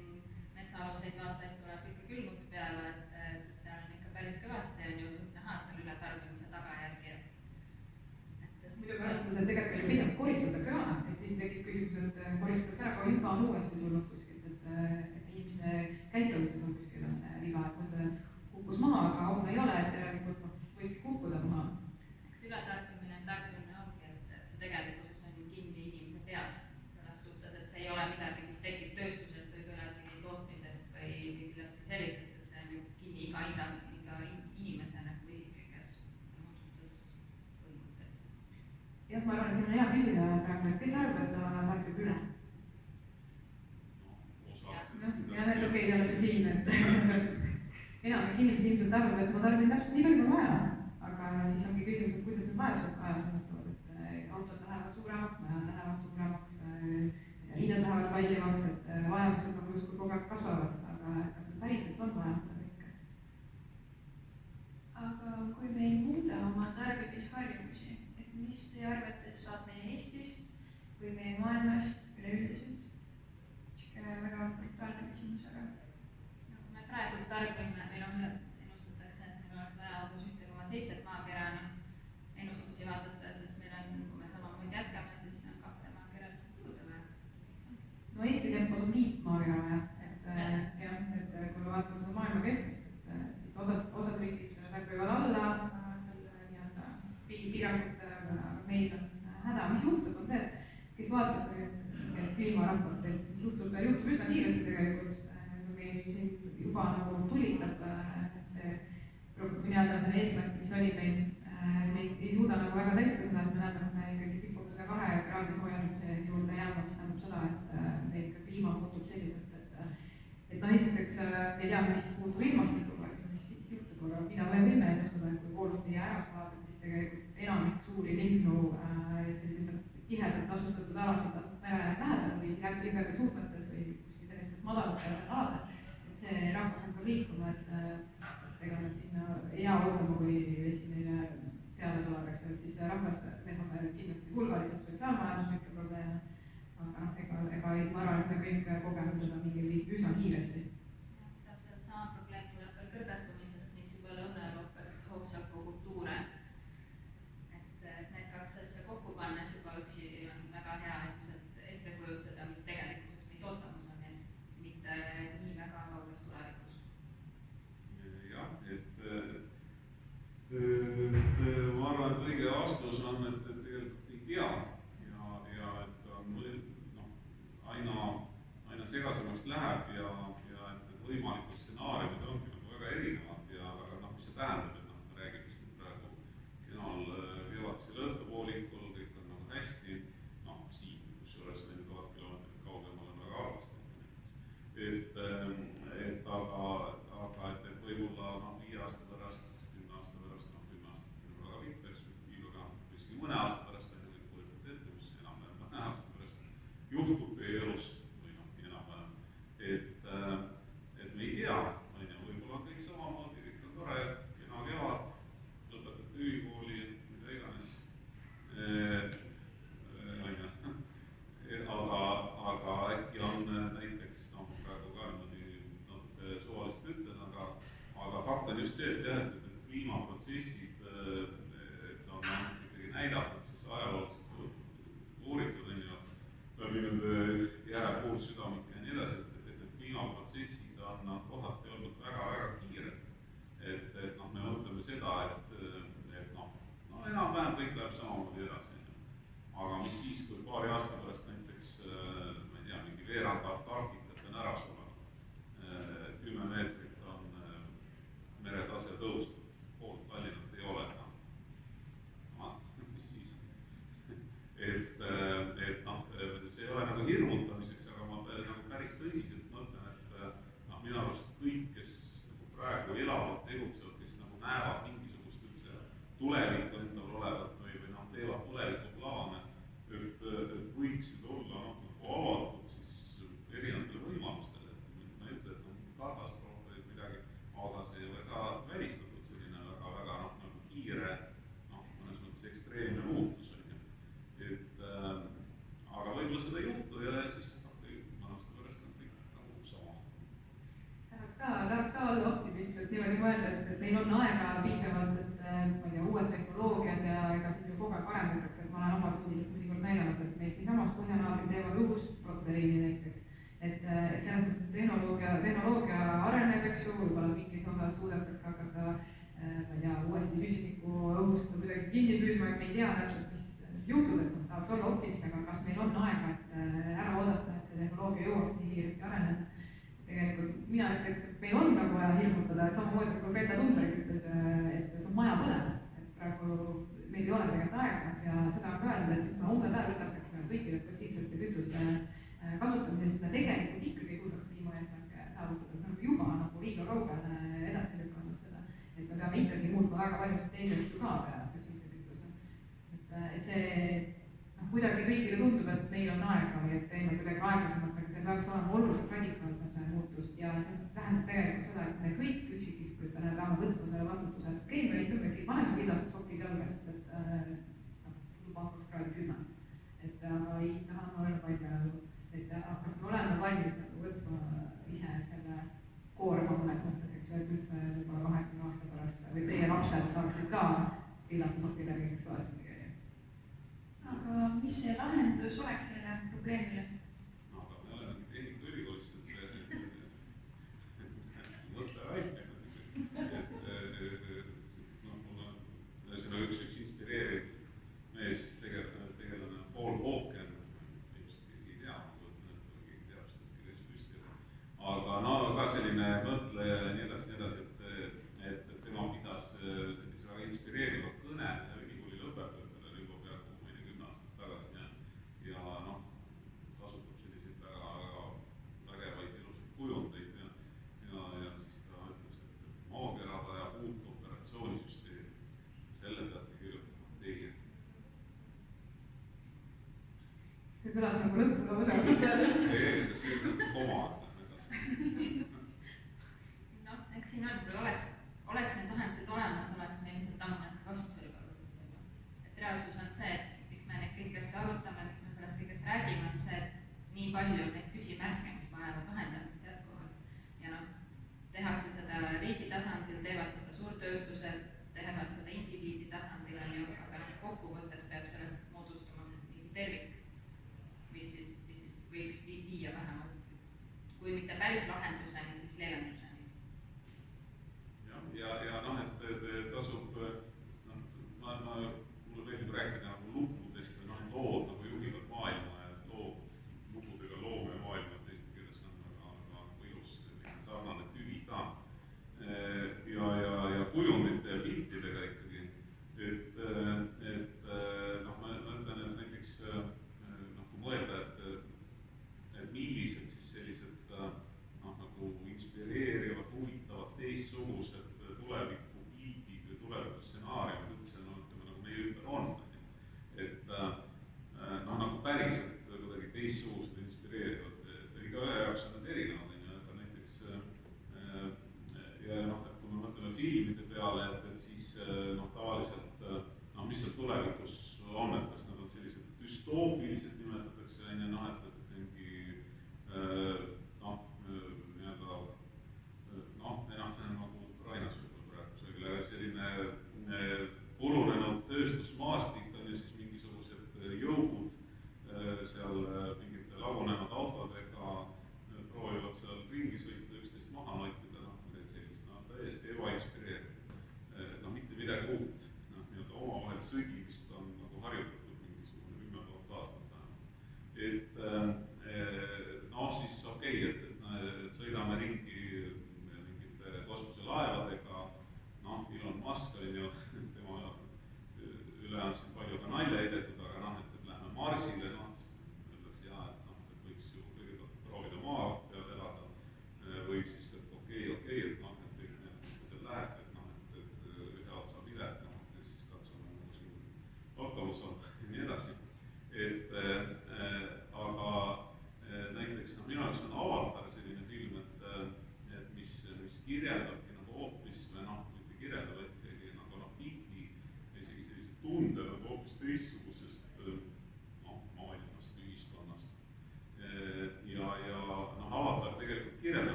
metsaaluseid vaatajaid tuleb ikka külmut peale, et seal on ikka päris kõvasti on ju näha seal ületarbimise tagajärgi, muidugi arvestades, et tegelikult meil pigem koristatakse ka, et siis tekib küsimus, et koristatakse ära, aga juba on uuesti tulnud kuskilt, et inimeste käitumises on kuskil on see viga, et mõtlen, et kukkus maha, aga homme ei ole, et järelikult võibki kukkuda maha. Eks ületarbimine ongi, et see tegelikkuses on kinni inimese peas selles suhtes, et see ei ole midagi, mis tekib tööstusest või põlevkivi tootmisest või millestki sellisest, et see on ju kinni iga inimese nagu isiklikes otsustes. Jah, ma arvan, et siin on hea küsida praegu, et kes arvab, et ta tarbib üle? Jah, et okei, te olete siin, et enamik inimesi ilmselt arvab, et ma tarbin täpselt nii palju kui vaja, aga siis ongi küsimus, et kuidas need vajadused ajas muutuvad, et autod lähevad suuremaks, majad lähevad suuremaks, hinnad lähevad kallimaks, et vajadused nagu justkui kogu aeg kasvavad, aga kas need päriselt on vaja seda kõike? Aga kui me ei muuda oma tarbimisharjumusi, et mis teie arvates saab meie Eestist või meie maailmast üleüldiselt? Sihuke väga brutaalne küsimus, aga. No kui me praegu tarbime, meil on ennustatakse, et meil oleks vaja umbes 1,7 maakerana ennustusi vaadata, siis meil on, kui me samamoodi jätkame, siis on 2 maakera lihtsalt juurde vaja. No Eesti tempos on 5 maakera vaja, et jah, et kui me vaatame seda maailma keskmist, et siis osad riigid tarbivad alla selle nii-öelda piirangute, meil on häda, mis juhtub, on see, et kes vaatab kliimaraporteid, mis juhtub üsna kiiresti tegelikult, meil siin juba nagu tulitab see nii-öelda see eesmärk, mis oli meil, me ei suuda nagu väga täita seda, et me näeme, et me ikkagi kipume seda 2 kraadi soojenemise juurde jääma, mis tähendab seda, et meil ikka kliima muutub selliselt, et noh, esiteks me teame, mis muutub ilmastikuga, mis siis juhtub, aga mida me võime ennustada, et kui koolust ei jää ära, siis tegelikult enamik suuri linnu selliseid tihedalt asustatud alasid mere lähedal või jäädega suutmetes või kuskil sellistes madalatel aladel, et see rahvas hakkab liikuma, et ega nad sinna ei jää ootama, kui vesi neile teada tuleb, eks ju, et siis rahvas, me saame kindlasti hulgaliselt sotsiaalmajanduslikke probleeme, aga ega ma arvan, et me kõik kogeme seda mingil viisil üsna kiiresti. Täpselt sama probleem tuleb veel kõrbestumisest, mis juba Lõuna-Euroopas hoogsalt kultuure. Need 2 asja kokku pannes juba üksi on väga hea ilmselt ette kujutada, mis tegelikkuses meid ootamas on ees, mitte nii väga kauges tulevikus. võimalikud stsenaariumid ongi nagu väga erinevad ja aga noh, mis see tähendab, et noh, me räägime siin praegu kenal kevadisel õhtupoolikul, kõik on nagu hästi, noh, siin, kusjuures need 1000 kilomeetrit kaugemal on väga halvasti. Aga et võib-olla noh, 5 aasta pärast, 10 aasta pärast, noh, 10 aastat on väga pikk perspektiiv, aga kuskil mõne aasta pärast on ju kõik kujutab ette, mis enam-vähem mõne aasta pärast juhtub teie elus või noh, enam-vähem. Et me ei tea, on ju, võib-olla on kõik samamoodi, kõik on tore, kena kevad, lõpetate ülikooli, mida iganes, aga äkki on näiteks, noh, praegu ka natuke suvaliselt ütlen, aga fakt on just see, et jah, et kliimaprotsessid on ikkagi näidatud siis ajalooliselt uuritud, on ju, läbi nende jääpuursüdamike ja nii edasi, et need kliimaprotsessid on kohati olnud väga-väga kiired. Et noh, me mõtleme seda, et noh, enam-vähem kõik läheb samamoodi edasi. Aga mis siis, kui paari aasta pärast näiteks, ma ei tea, mingi veerand Antarktikat on ära sulenud, 10 meetrit on meretase tõustud, poolt Tallinnat ei ole enam. Mis siis? Et noh, see ei ole nagu hirmutamiseks, aga ma nagu päris tõsiselt mõtlen, et noh, minu arust kõik, kes nagu praegu elavad, tegutsevad, kes nagu näevad mingisugust üldse tulevikku endal olevat või noh, teevad tulevikuplaane, et võiksid olla nagu avatud siis erinevatele võimalustele. Ma ei ütle, et on katastroof või midagi, aga see ei ole ka välistatud selline väga nagu kiire, mõnes mõttes ekstreemne muutus. Aga võib-olla seda ei juhtu ja siis mõne aasta pärast on kõik nagu sama. Tahaks ka olla optimist, et niimoodi mõelda, et meil on aega piisavalt, et ma ei tea, uued tehnoloogiad ja ega siin ju kogu aeg arendatakse, et ma olen oma tundides mõnikord näidanud, et meil siinsamas põhjanaabrid teevad õhusproteiini näiteks. Et selles mõttes, et tehnoloogia areneb, eks ju, võib-olla mingis osas suudetakse hakata, ma ei tea, uuesti süsinikku õhust kuidagi kinni püüdma, et me ei tea täpselt, mis juhtub, et tahaks olla optimist, aga kas meil on aega, et ära oodata, et see tehnoloogia jõuaks nii kiiresti areneda. Tegelikult mina ütleks, et meil on nagu vaja hirmutada, et samamoodi kui Greta Thunberg ütles, et maja põleb, et praegu meil ei ole tegelikult aega ja seda on ka öeldud, et kui me homme päev lõpetaksime kõikide fossiilsete kütuste kasutamise, siis me tegelikult ikkagi suudaks kliimaeesmärke saavutada, et me juba nagu liiga kaugele edasi lükanud seda, et me peame ikkagi muutma väga paljusid teisi asju ka peale fossiilse kütuse. Et see kuidagi kõigile tundub, et meil on aega või et teeme kuidagi aeglasemalt, aga see peaks olema oluliselt radikaalsem see muutus ja see tähendab tegelikult seda, et me kõik üksikikutena peame võtma selle vastutuse, et okei, me istumegi, paneme villased sokid jalga, sest et luba hakkaks kraadi 10. Et aga ei taha ma öelda palju, et kas me oleme valmis nagu võtma ise selle koorma mõnes mõttes, eks ju, et üldse võib-olla 20 aasta pärast või teie lapsed saaksid ka villaste sokkidega kõik vastu käia. Aga mis see lahendus oleks sellele probleemile? Aga me olemegi tehnikaülikoolist, mõtle välja. Mul on ühesõnaga üks inspireeriv mees tegelane Paul Hawken, ilmselt keegi ei tea, ma mõtlen, et keegi teab sellest, kes püsti. Aga no ka selline mõtleja ja nii edasi, et tema pidas sellise väga inspireeriva kõne ülikooli lõpetajatele juba peaaegu 10 aastat tagasi ja noh, kasutab selliseid väga vägevaid ilusaid kujundeid ja siis ta ütles, et maakera vajab uut operatsioonisüsteemi, selle peate kirjutama teie. See kõlas nagu lõppulause ausalt öeldes. See on koma, noh, eks siin on, kui oleks need lahendused olemas, oleks meil mitte ammu need kasutusele võetud. Et reaalsus on see, et miks me neid kõiki asju arutame, miks me sellest kõigest räägime, on see, et nii palju neid küsimärke, mis vajavad lahendamist jätkuvalt. Ja noh, tehakse seda riigi tasandil, teevad seda suurtööstused, teevad seda indiviidi tasandil, aga kokkuvõttes peab sellest moodustuma mingi tervik, mis siis võiks viia vähemalt, kui mitte päris lahenduseni, siis leevenduseni. Ja noh, et tasub, mulle meeldib rääkida nagu lugudest või lood nagu juhivad maailma ja lood lugudega loome maailma, et eesti keeles on väga ilus sarnane tüüp.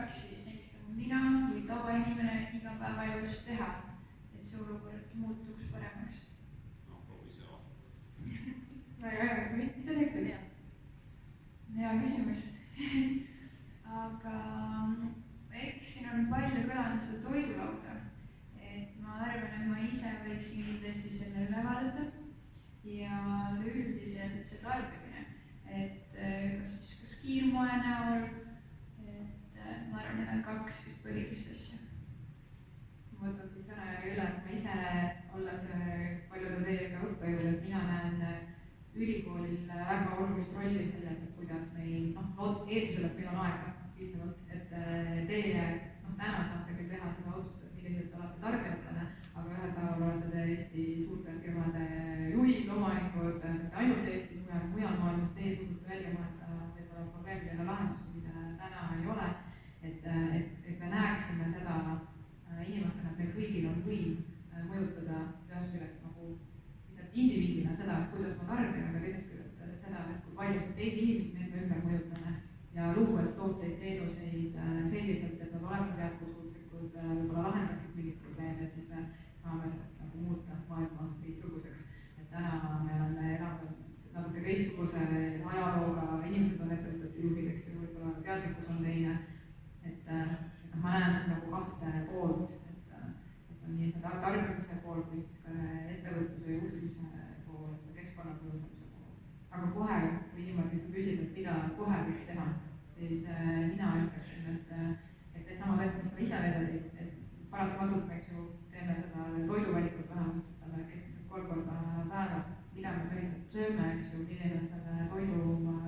saaks siis näiteks nagu mina kui tavainimene igapäevaelus teha, et see olukord muutuks paremaks? no proovi ise vastata. väga hea, mis sa teeksid? Hea küsimus aga eks siin on palju kõlanud seda toidulauda, et ma arvan, et ma ise võiksin kindlasti selle üle vaadata ja üldiselt see tarbimine, et kas kiirmoe näol, et ma arvan, need on kaks vist põhilist asja. Ma võtan siit sõnajärgi üle, et ma ise, olles paljude teiega õppejõud, et mina näen ülikoolil väga olulist rolli selles, et kuidas meil, eeldusel, et meil on aega piisavalt, et teie täna saate küll teha seda otsust, et millised olete tarbijatele, aga ühel päeval olete te Eesti suurte firmade juhid, omanikud, mitte ainult Eestis, mujal maailmas teie suudate välja mõelda võib-olla probleemidele lahendusi, mida täna ei ole, et me näeksime seda inimestena, et meil kõigil on võim mõjutada ühest küljest nagu indiviidina seda, et kuidas ma tarbin, aga teisest küljest seda, et kui palju teisi inimesi me enda ümber mõjutame ja luues tooteid, teenuseid selliselt, et nad oleksid jätkusuutlikud, võib-olla lahendaksid mingit probleemi, et siis me saame sealt nagu muuta maailma teistsuguseks. Et täna me oleme elanud natuke teistsuguse ajalooga, inimesed on ettevõtete juhid, eks ju, võib-olla teadlikkus on teine, et ma näen siin nagu kahte poolt, et on nii seda tarbimise pool kui siis ka ettevõtluse juhtimise pool, et see keskkonna kujundamise pool. aga kohe, kui niimoodi sa küsid, et mida kohe võiks teha, siis mina ütleksin, et needsamad asjad, mis sa ise välja tõid, et paratamatult me eks ju teeme seda toiduvalikut vähemalt keskmiselt 3 korda päevas, mida me päriselt sööme, eks ju, milline on selle toidu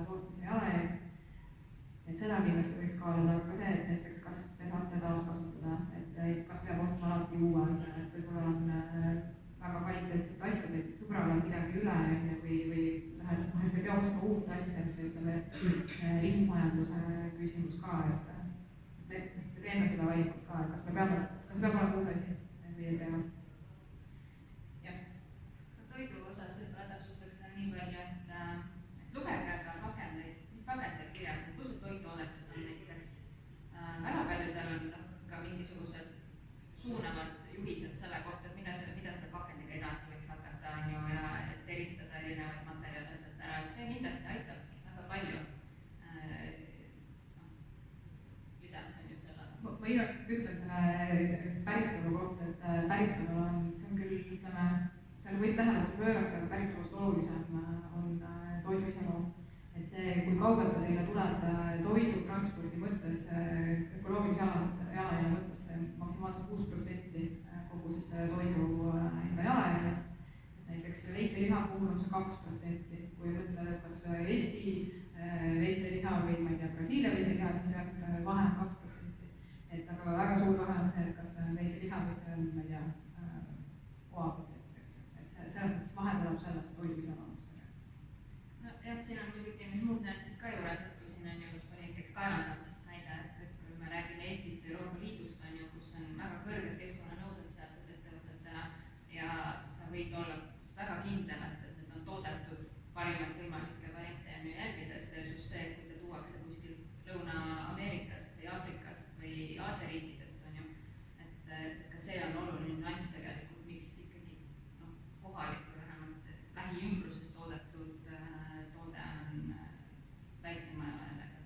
tootmise jalajälg. Et seda kindlasti võiks kaaluda, aga ka see, et näiteks kas te saate taaskasutada, et kas peab ostma alati uue asja, et võib-olla on väga kvaliteetset asja, et sõbral on midagi üle või et sa ei pea ostma uut asja, et see ütleme ringmajanduse küsimus ka, et me teeme seda valikut ka, et kas see peab olema uus asi või ei pea. Toidu osas võib-olla täpsustaks nii palju, et lugege ka pakendeid, mis pakendeid kirjas on, kus see toit toodetud on näiteks. Väga paljudel on ka mingisugused suunavad juhised selle kohta, et mida selle pakendiga edasi võiks hakata, on ju, ja et eristada erinevaid materjale sealt ära, et see kindlasti aitab väga palju. Lisaks on ju selle. Ma igaks ütlen selle päritolu kohta, et päritolu on, see on küll, ütleme, seal võib tähelepanu pöörata, aga päritolust olulisem on toidu iseloom. Et see, kui kaugelt teile tuleb toidu transpordi mõttes, ökoloogilise jalajälje mõttes maksimaalselt 6% kogu siis toidu enda jalajäljest. Näiteks veiseliha puhul on see 2%, kui mõtled, kas Eesti veiseliha või ma ei tea, Brasiilia veiseliha, siis reaalselt see vahe on 2%. Et aga väga suur vahe on see, et kas see on veiseliha või see on, ma ei tea, oapotet, eks ju. Et selles mõttes vahe tuleb sellest toidu iseloomust. Jah, siin on muidugi nüüd muud nüansid ka juures, et kui siin on ju näiteks kaevandamisest näide, et kui me räägime Eestist ja Euroopa Liidust, on ju, kus on väga kõrged keskkonnanõuded seatud ettevõtetele ja sa võid olla väga kindel, et need on toodetud parimaid võimalikke variante on ju jälgides, versus see, et kui ta tuuakse kuskilt Lõuna-Ameerikast või Aafrikast või Aasia riikidest, on ju, et ka see on oluline nüanss tegelikult, miks ikkagi kohalik või vähemalt lähiümbruses toodetud toode on väiksema jalajäljega.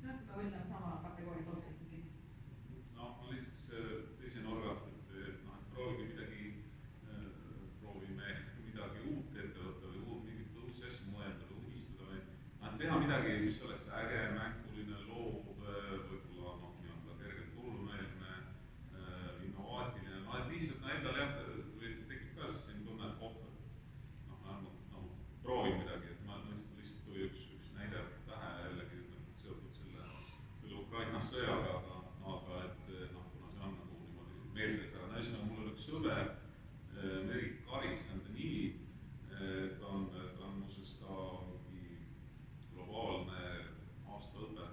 Kui me võtleme sama kategooria tooteid, siis kindlasti. Ma lisaks teise nurga, et proovime midagi uut ette võtta või mingit uusi asju mõelda või unistada või teha midagi, mis oleks äge, mänguline, loov, võib-olla kergelt hullumeelne, innovaatiline, et lihtsalt endale tekib ka siis siin tunne, et proovin midagi, et ma lihtsalt tuli üks näide pähe jällegi seotud selle Ukraina sõjaga, aga et kuna see on nagu niimoodi meeldes, aga näisena mul on üks sõber, Merit Karis, nende nimi, ta on muuseas ka mingi globaalne aastaõpe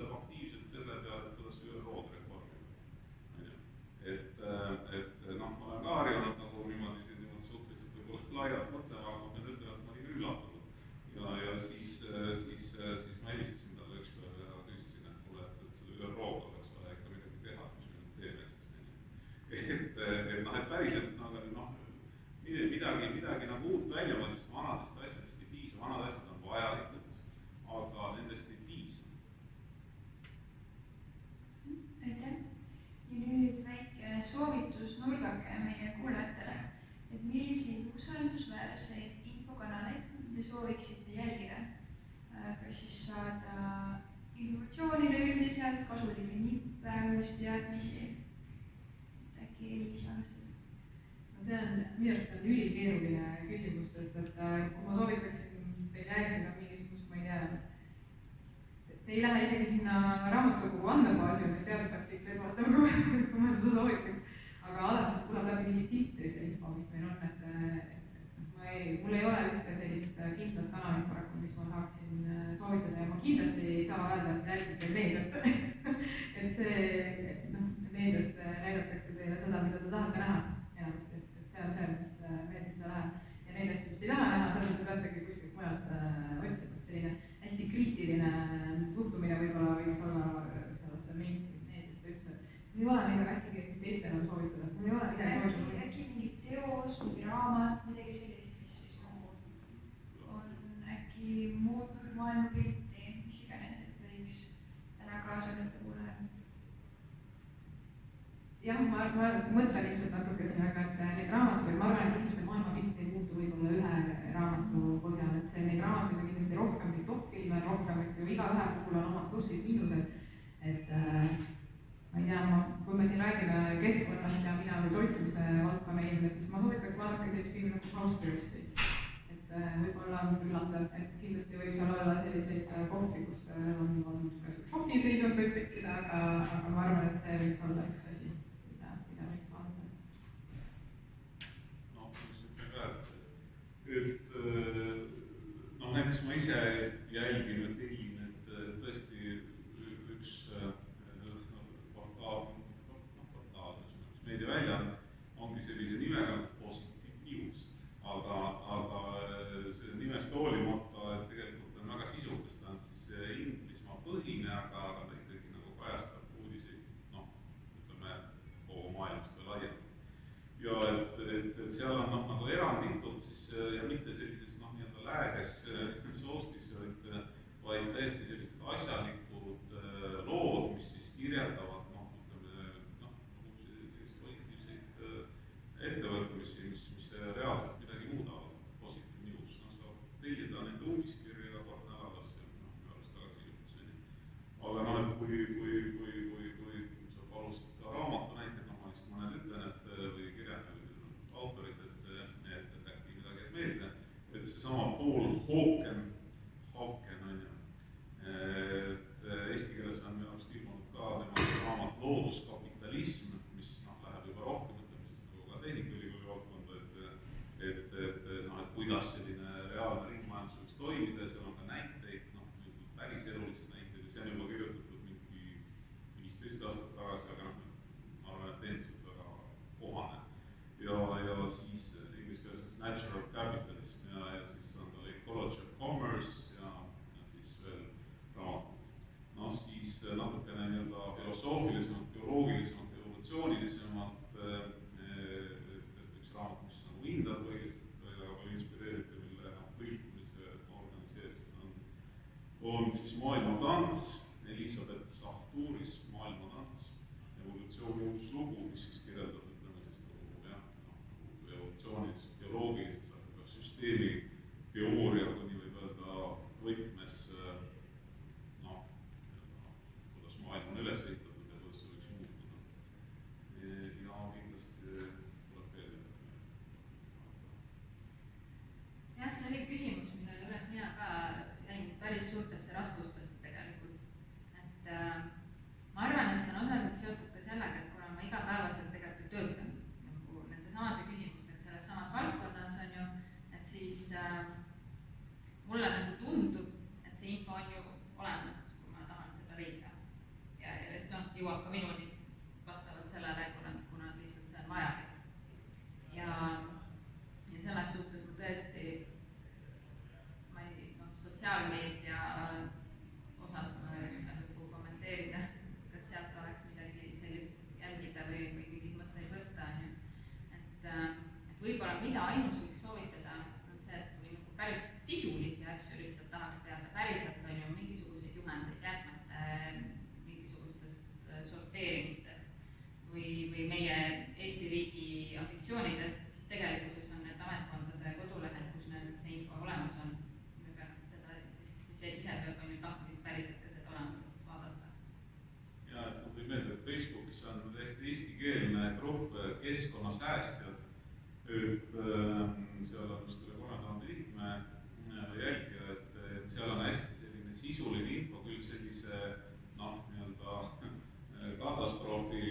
mõtleb aktiivselt selle peale, et kuidas ÜRO-d reformida. Et noh, ma olen ka harjunud nagu niimoodi suhteliselt võib-olla laialt mõtlema, aga ma pean ütlema, et ma olin üllatunud. Ja siis ma helistasin talle ükspäev ja küsisin, et kuule, et selle ÜRO-ga oleks vaja ikka midagi teha, mis me nüüd teeme siis. Et päriselt midagi nagu uut välja mõtlest, vanadest asjadest ei piisa, vanad asjad on vajalikud, aga nendest ei piisa. Aitäh! Ja nüüd väike soovitusnurgake meie kuulajatele, et milliseid usaldusväärseid infokanaleid te sooviksite jälgida, kas siis saada informatsiooni üldiselt, kasulikke nippe, uusi teadmisi, äkki Elisa alustab? See on, minu arust on ülikeeruline küsimus, sest et kui ma soovitaksin teil jälgida mingisugust, ma ei tea, te ei lähe isegi sinna raamatukogu andmebaasi või teadusartikleid vaatama, kui ma seda soovitaks, aga alates tuleb läbi mingi filtri see info, mis meil on, et mul ei ole ühte sellist kindlat kanalit paraku, mis ma saaksin soovitada ja ma kindlasti ei saa öelda, et jälgige meediat, et see, meediast näidatakse teile seda, mida te tahate näha enamasti. See on see, mis meeldisse läheb ja neid asju vist ei taha näha, seda te peategi kuskilt mujalt otsima, et selline hästi kriitiline suhtumine võib-olla võiks olla sellesse mainstream meediasse üldse. Mul ei ole midagi äkki teistele soovitada, mul ei ole midagi soovitada. Äkki mingi teos, mingi raamat, midagi sellist, mis siis nagu on äkki muutnud maailmapilti, mis iganes, et võiks täna kaasa võtta kuulajale. Jah, ma mõtlen ilmselt natuke sellega, et neid raamatuid, ma arvan, et inimeste maailmapilt ei muutu võib-olla ühe raamatu põhjal, et neid raamatuid on kindlasti rohkem, TikTok-filme rohkem, eks ju, igaühe puhul on omad plussid, miinused, et ma ei tea, kui me siin räägime keskkonnast ja mina või toitumise valdkonna inimene, siis ma soovitaks vaadake sellist filmi nagu Cowspiracy, et võib-olla üllatav, et kindlasti võib seal olla selliseid kohti, kus on šokiseisund võib tekkida, aga ma arvan, et see võiks olla üks asi. Näiteks ma ise jälgin, et tegin, et tõesti üks portaal, meediaväljaanne ongi sellise nimega Positive News, aga see nimest hoolimata, et tegelikult on väga sisukas, ta on siis Inglismaa põhine, aga ta ikkagi nagu kajastab uudiseid, ütleme, kogu maailmast või laiemalt. Ja et seal on nagu eranditult siis ja mitte sellises lääges soostis, vaid täiesti sellised asjalikud lood, mis siis kirjeldavad selliseid positiivseid ettevõtmisi, mis reaalselt midagi muudavad, Positive News. Saab tellida nende uudiskirja kord nädalas ja minu arust tagasi. Aga et kui sa palustad ka raamatu näiteid, ma lihtsalt mõned ütlen, või kirjanikud autorid, et äkki midagi jääb meelde. Et seesama Paul Hawken on ju, et eesti keeles on minu arust ilmunud ka tema raamat Looduskapitalism, mis läheb juba rohkem ütlemisest nagu ka Tehnikaülikooli valdkonda, et kuidas selline reaalne ringmajandus võiks toimida ja seal on ka näiteid, päris elulisi näiteid ja see on juba kirjutatud mingi 15 aastat tagasi, aga ma arvan, et endiselt väga kohane. Ja siis inglise keeles Natural Capitalism ja siis on tal Ecology of Commerce ja siis veel raamatud. Siis natukene nii-öelda filosoofilisemalt, bioloogilisemalt, evolutsioonilisemalt, üks raamat, mis nagu hindab põhiliselt väga palju inspireerib, mille võitmise organiseerimised on siis Maailmatants, Elisabeth Sahturis Maailmatants, evolutsiooni uus lugu, mis siis kirjeldab, ütleme siis nagu evolutsiooniliselt, bioloogiliselt, süsteemi teooria, kui nii võib öelda, võtmes, kuidas maailm on üles ehitatud ja kuidas see võiks muutuda. Ja kindlasti tuleb veel. Jah, see oli küsimus, mille juures mina ka jäin päris suurtesse raskustesse tegelikult. Et ma arvan, et see on osaliselt seotud ka sellega, et kuna ma igapäevaselt tegelikult töötan nagu nende samade küsimustega selles samas valdkonnas on ju, siis mulle nagu tundub, et see info on ju olemas, kui ma tahan seda leida. et seal on vist üle 3000 liikme jälgija, et seal on hästi selline sisuline info, küll sellise noh, nii-öelda katastroofi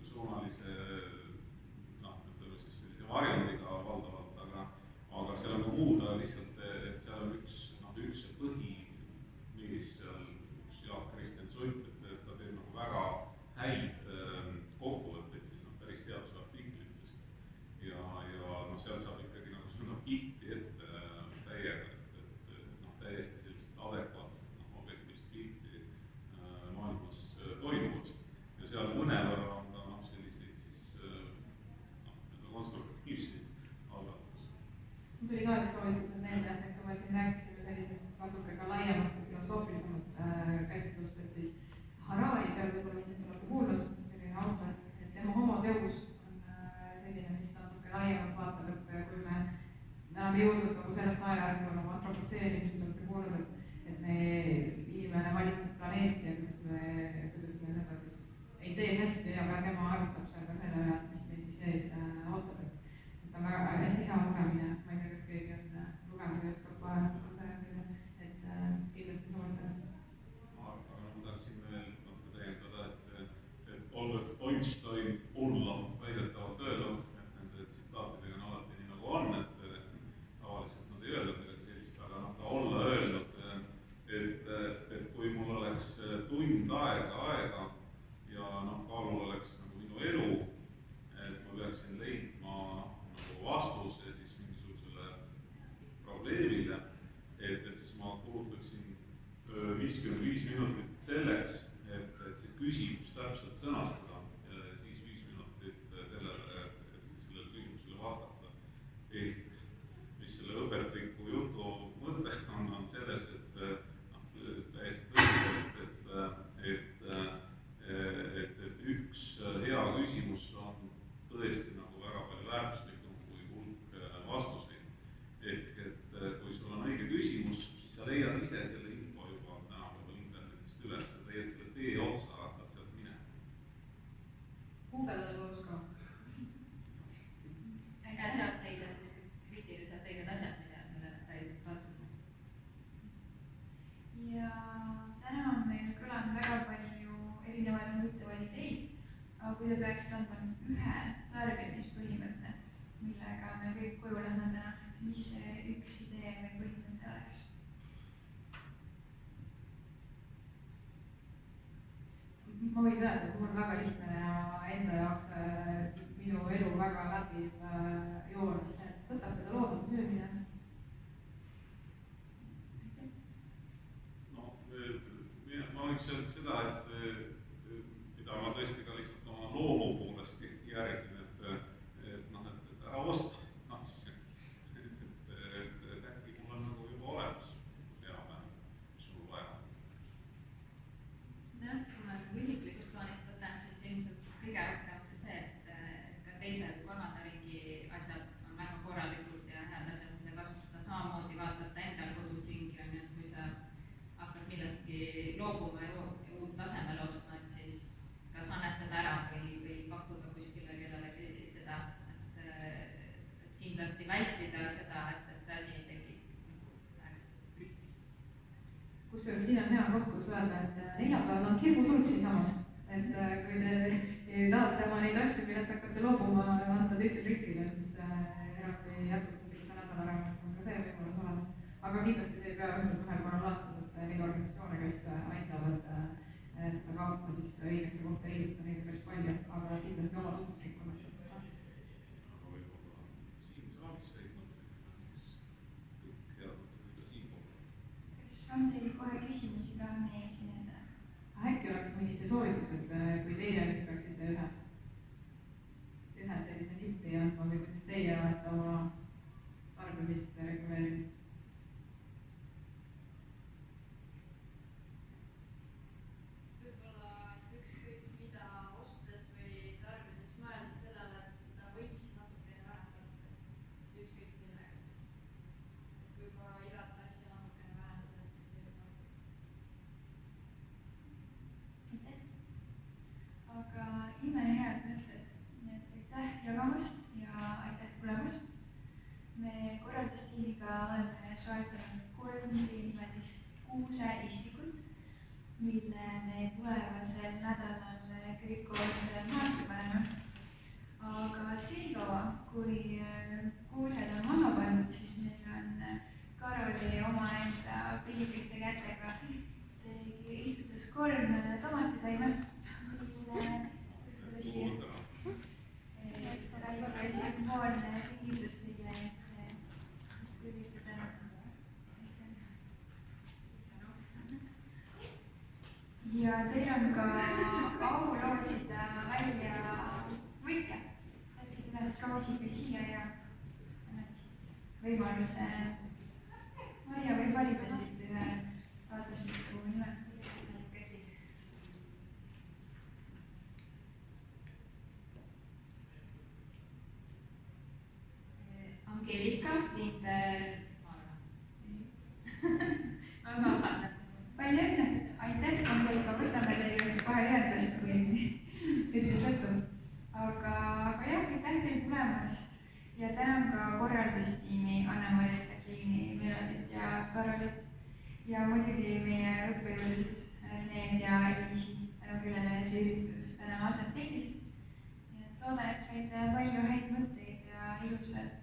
suunalise noh, ütleme siis sellise varjundiga valdavalt, aga seal on ka muud, lihtsalt, et seal on üks põhi, mis seal üks Jaak Kristjan Sutt, et ta teeb nagu väga häid kokkuvõtteid siis noh, päris teadusartiklitest ja noh, seal saab ikkagi nagu sinna pilti ette täiega, et noh, täiesti sellist adekvaatset noh, objektiivset pilti maailmas toimuvast ja seal mõnevõrra on ka noh, selliseid siis noh, konstruktiivseid algatusi. mul tuli ka üks soovitus meelde, et kui me siin rääkisime sellisest natuke ka laiemast ja filosoofilisemat käsitlust, et siis Harari peal võib-olla ilmselt olete kuulnud, selline autor, et tema Homo Deus on selline, mis natuke laiemalt vaatab, et kui me oleme jõudnud nagu sellesse ajajärgu nagu antropotseerimisel, te olete kuulnud, et me inimene valitseb planeeti ja kuidas me seda siis ei tee hästi, aga tema arutab seal ka selle üle, mis meid siis ees ootab, et on väga hästi hea lugemine, ma ei tea, kas keegi on lugenud ja oskab kohe et kindlasti soovitan. Aga ma tahtsin veel natuke täiendada, et Albert Einstein olla väidetavalt öelnud, et nende tsitaatidega on alati nii nagu on, et tavaliselt nad ei öelda midagi sellist, aga noh, ta olla öelnud, et kui mul oleks tund aega ja noh, kaalul oleks nagu minu elu, et ma peaksin leidma nagu vastuse siis mingisugusele probleemile, et siis ma kulutaksin 55 minutit selleks, et see küsimus täpselt sõnastada ja siis 5 minutit sellele, et siis sellele küsimusele vastata. Ehk mis selle õpetliku jutu mõte on selles, et täiesti tõsiselt, et üks hea küsimus on tõesti nagu väga palju väärtuslikum kui hulk vastuseid. Ehk et kui sul on õige küsimus, siis sa leiad ise selle info juba tänapäeval internetist üles, sa leiad selle tee otsa, hakkad sealt minema. Guugeldada koos ka. ja sealt leida siis kriitiliselt õiged asjad, millele päriselt toetuda. ja täna on meil kõlanud väga palju erinevaid huvitavaid ideid, aga kui te peaksite andma nüüd ühe tarbimispõhimõtte, millega me kõik koju lähme täna, et mis see üks idee või põhimõte oleks? ma võin öelda, et mul on väga lihtne ja enda jaoks minu elu väga läbiv joon, et võtab teda loomade söömine. No ma võiks öelda seda, et mida ma tõesti ka lihtsalt oma loomu poolest järgin, et ära osta asju, et äkki mul on nagu juba olemas hea päev, mis sul vaja on. jah, kui ma isiklikust plaanist võtan, siis ilmselt kõige rohkem ka see, et ka teised kolmanda ringi asjad on väga korralikud ja head asjad, mida kasutada, samamoodi vaadata endal kodus ringi, on ju, et kui sa hakkad millestki loobuma ja uut tasemele ostma, et siis kas annetada ära või pakkuda kuskile kellelegi seda, et kindlasti vältida seda, et see asi ei teki, läheks tühjaks. Kusjuures siin on hea koht, kus öelda, et neljapäeval on kirbuturg siinsamas, et kui te tahate oma neid asju, millest hakkate loobuma, anda teisele riikile, siis eraldi jätkusuutlikkuse nädala raames on ka see võimalus olemas. aga kindlasti te ei pea juhtuma ühel korral aastas, et neid organisatsioone, kes aitavad seda kaupa siis õigesse kohta liigutada, neid on päris palju, aga kindlasti oma tutvusrikkumist. Aga võib-olla siin saalis leidnud, siis kõik head mõtted ka siin pool. kas on teil kohe küsimusi ka meie esinejatele? äkki oleks mõni see soovitus, et kui teie nüüd peaksite ühe sellise nippi andma või kuidas teie olete oma tarbimist reguleerinud? aga imehea, et mõtled, nii et aitäh jagamast ja aitäh korraldustiimiga oleme soetanud 3 nimelist kuuseistikut, mille me tulevasel nädalal kõik koos maasse paneme. Aga senikaua, kui kuused on maha pandud, siis meil on Karoli omaenda pisikeste kätega istutas 3 tomatitaime, mille siia väike sümboolne kingitus teile üritada. Ja teil on ka au loosida välja võitja. Äkki tuleb kausiga siia ja annad siit võimaluse. Maria võib valida siit ühe saatusliku nime. Angelika Linter. Ma vabandan. Palju õnne! Aitäh, Angelika, võtame teiega kohe ühendust, kui ütlus lõppu. Aga jah, aitäh teile tulemast ja tänan ka korraldustiimi Anna-Marit, Kliini, Melodit ja Karolit ja muidugi meie õppejõudusid Reneed ja Liisi, tänu kellele see üritus täna aset leidis. Loodan, et saite palju häid mõtteid ja ilusat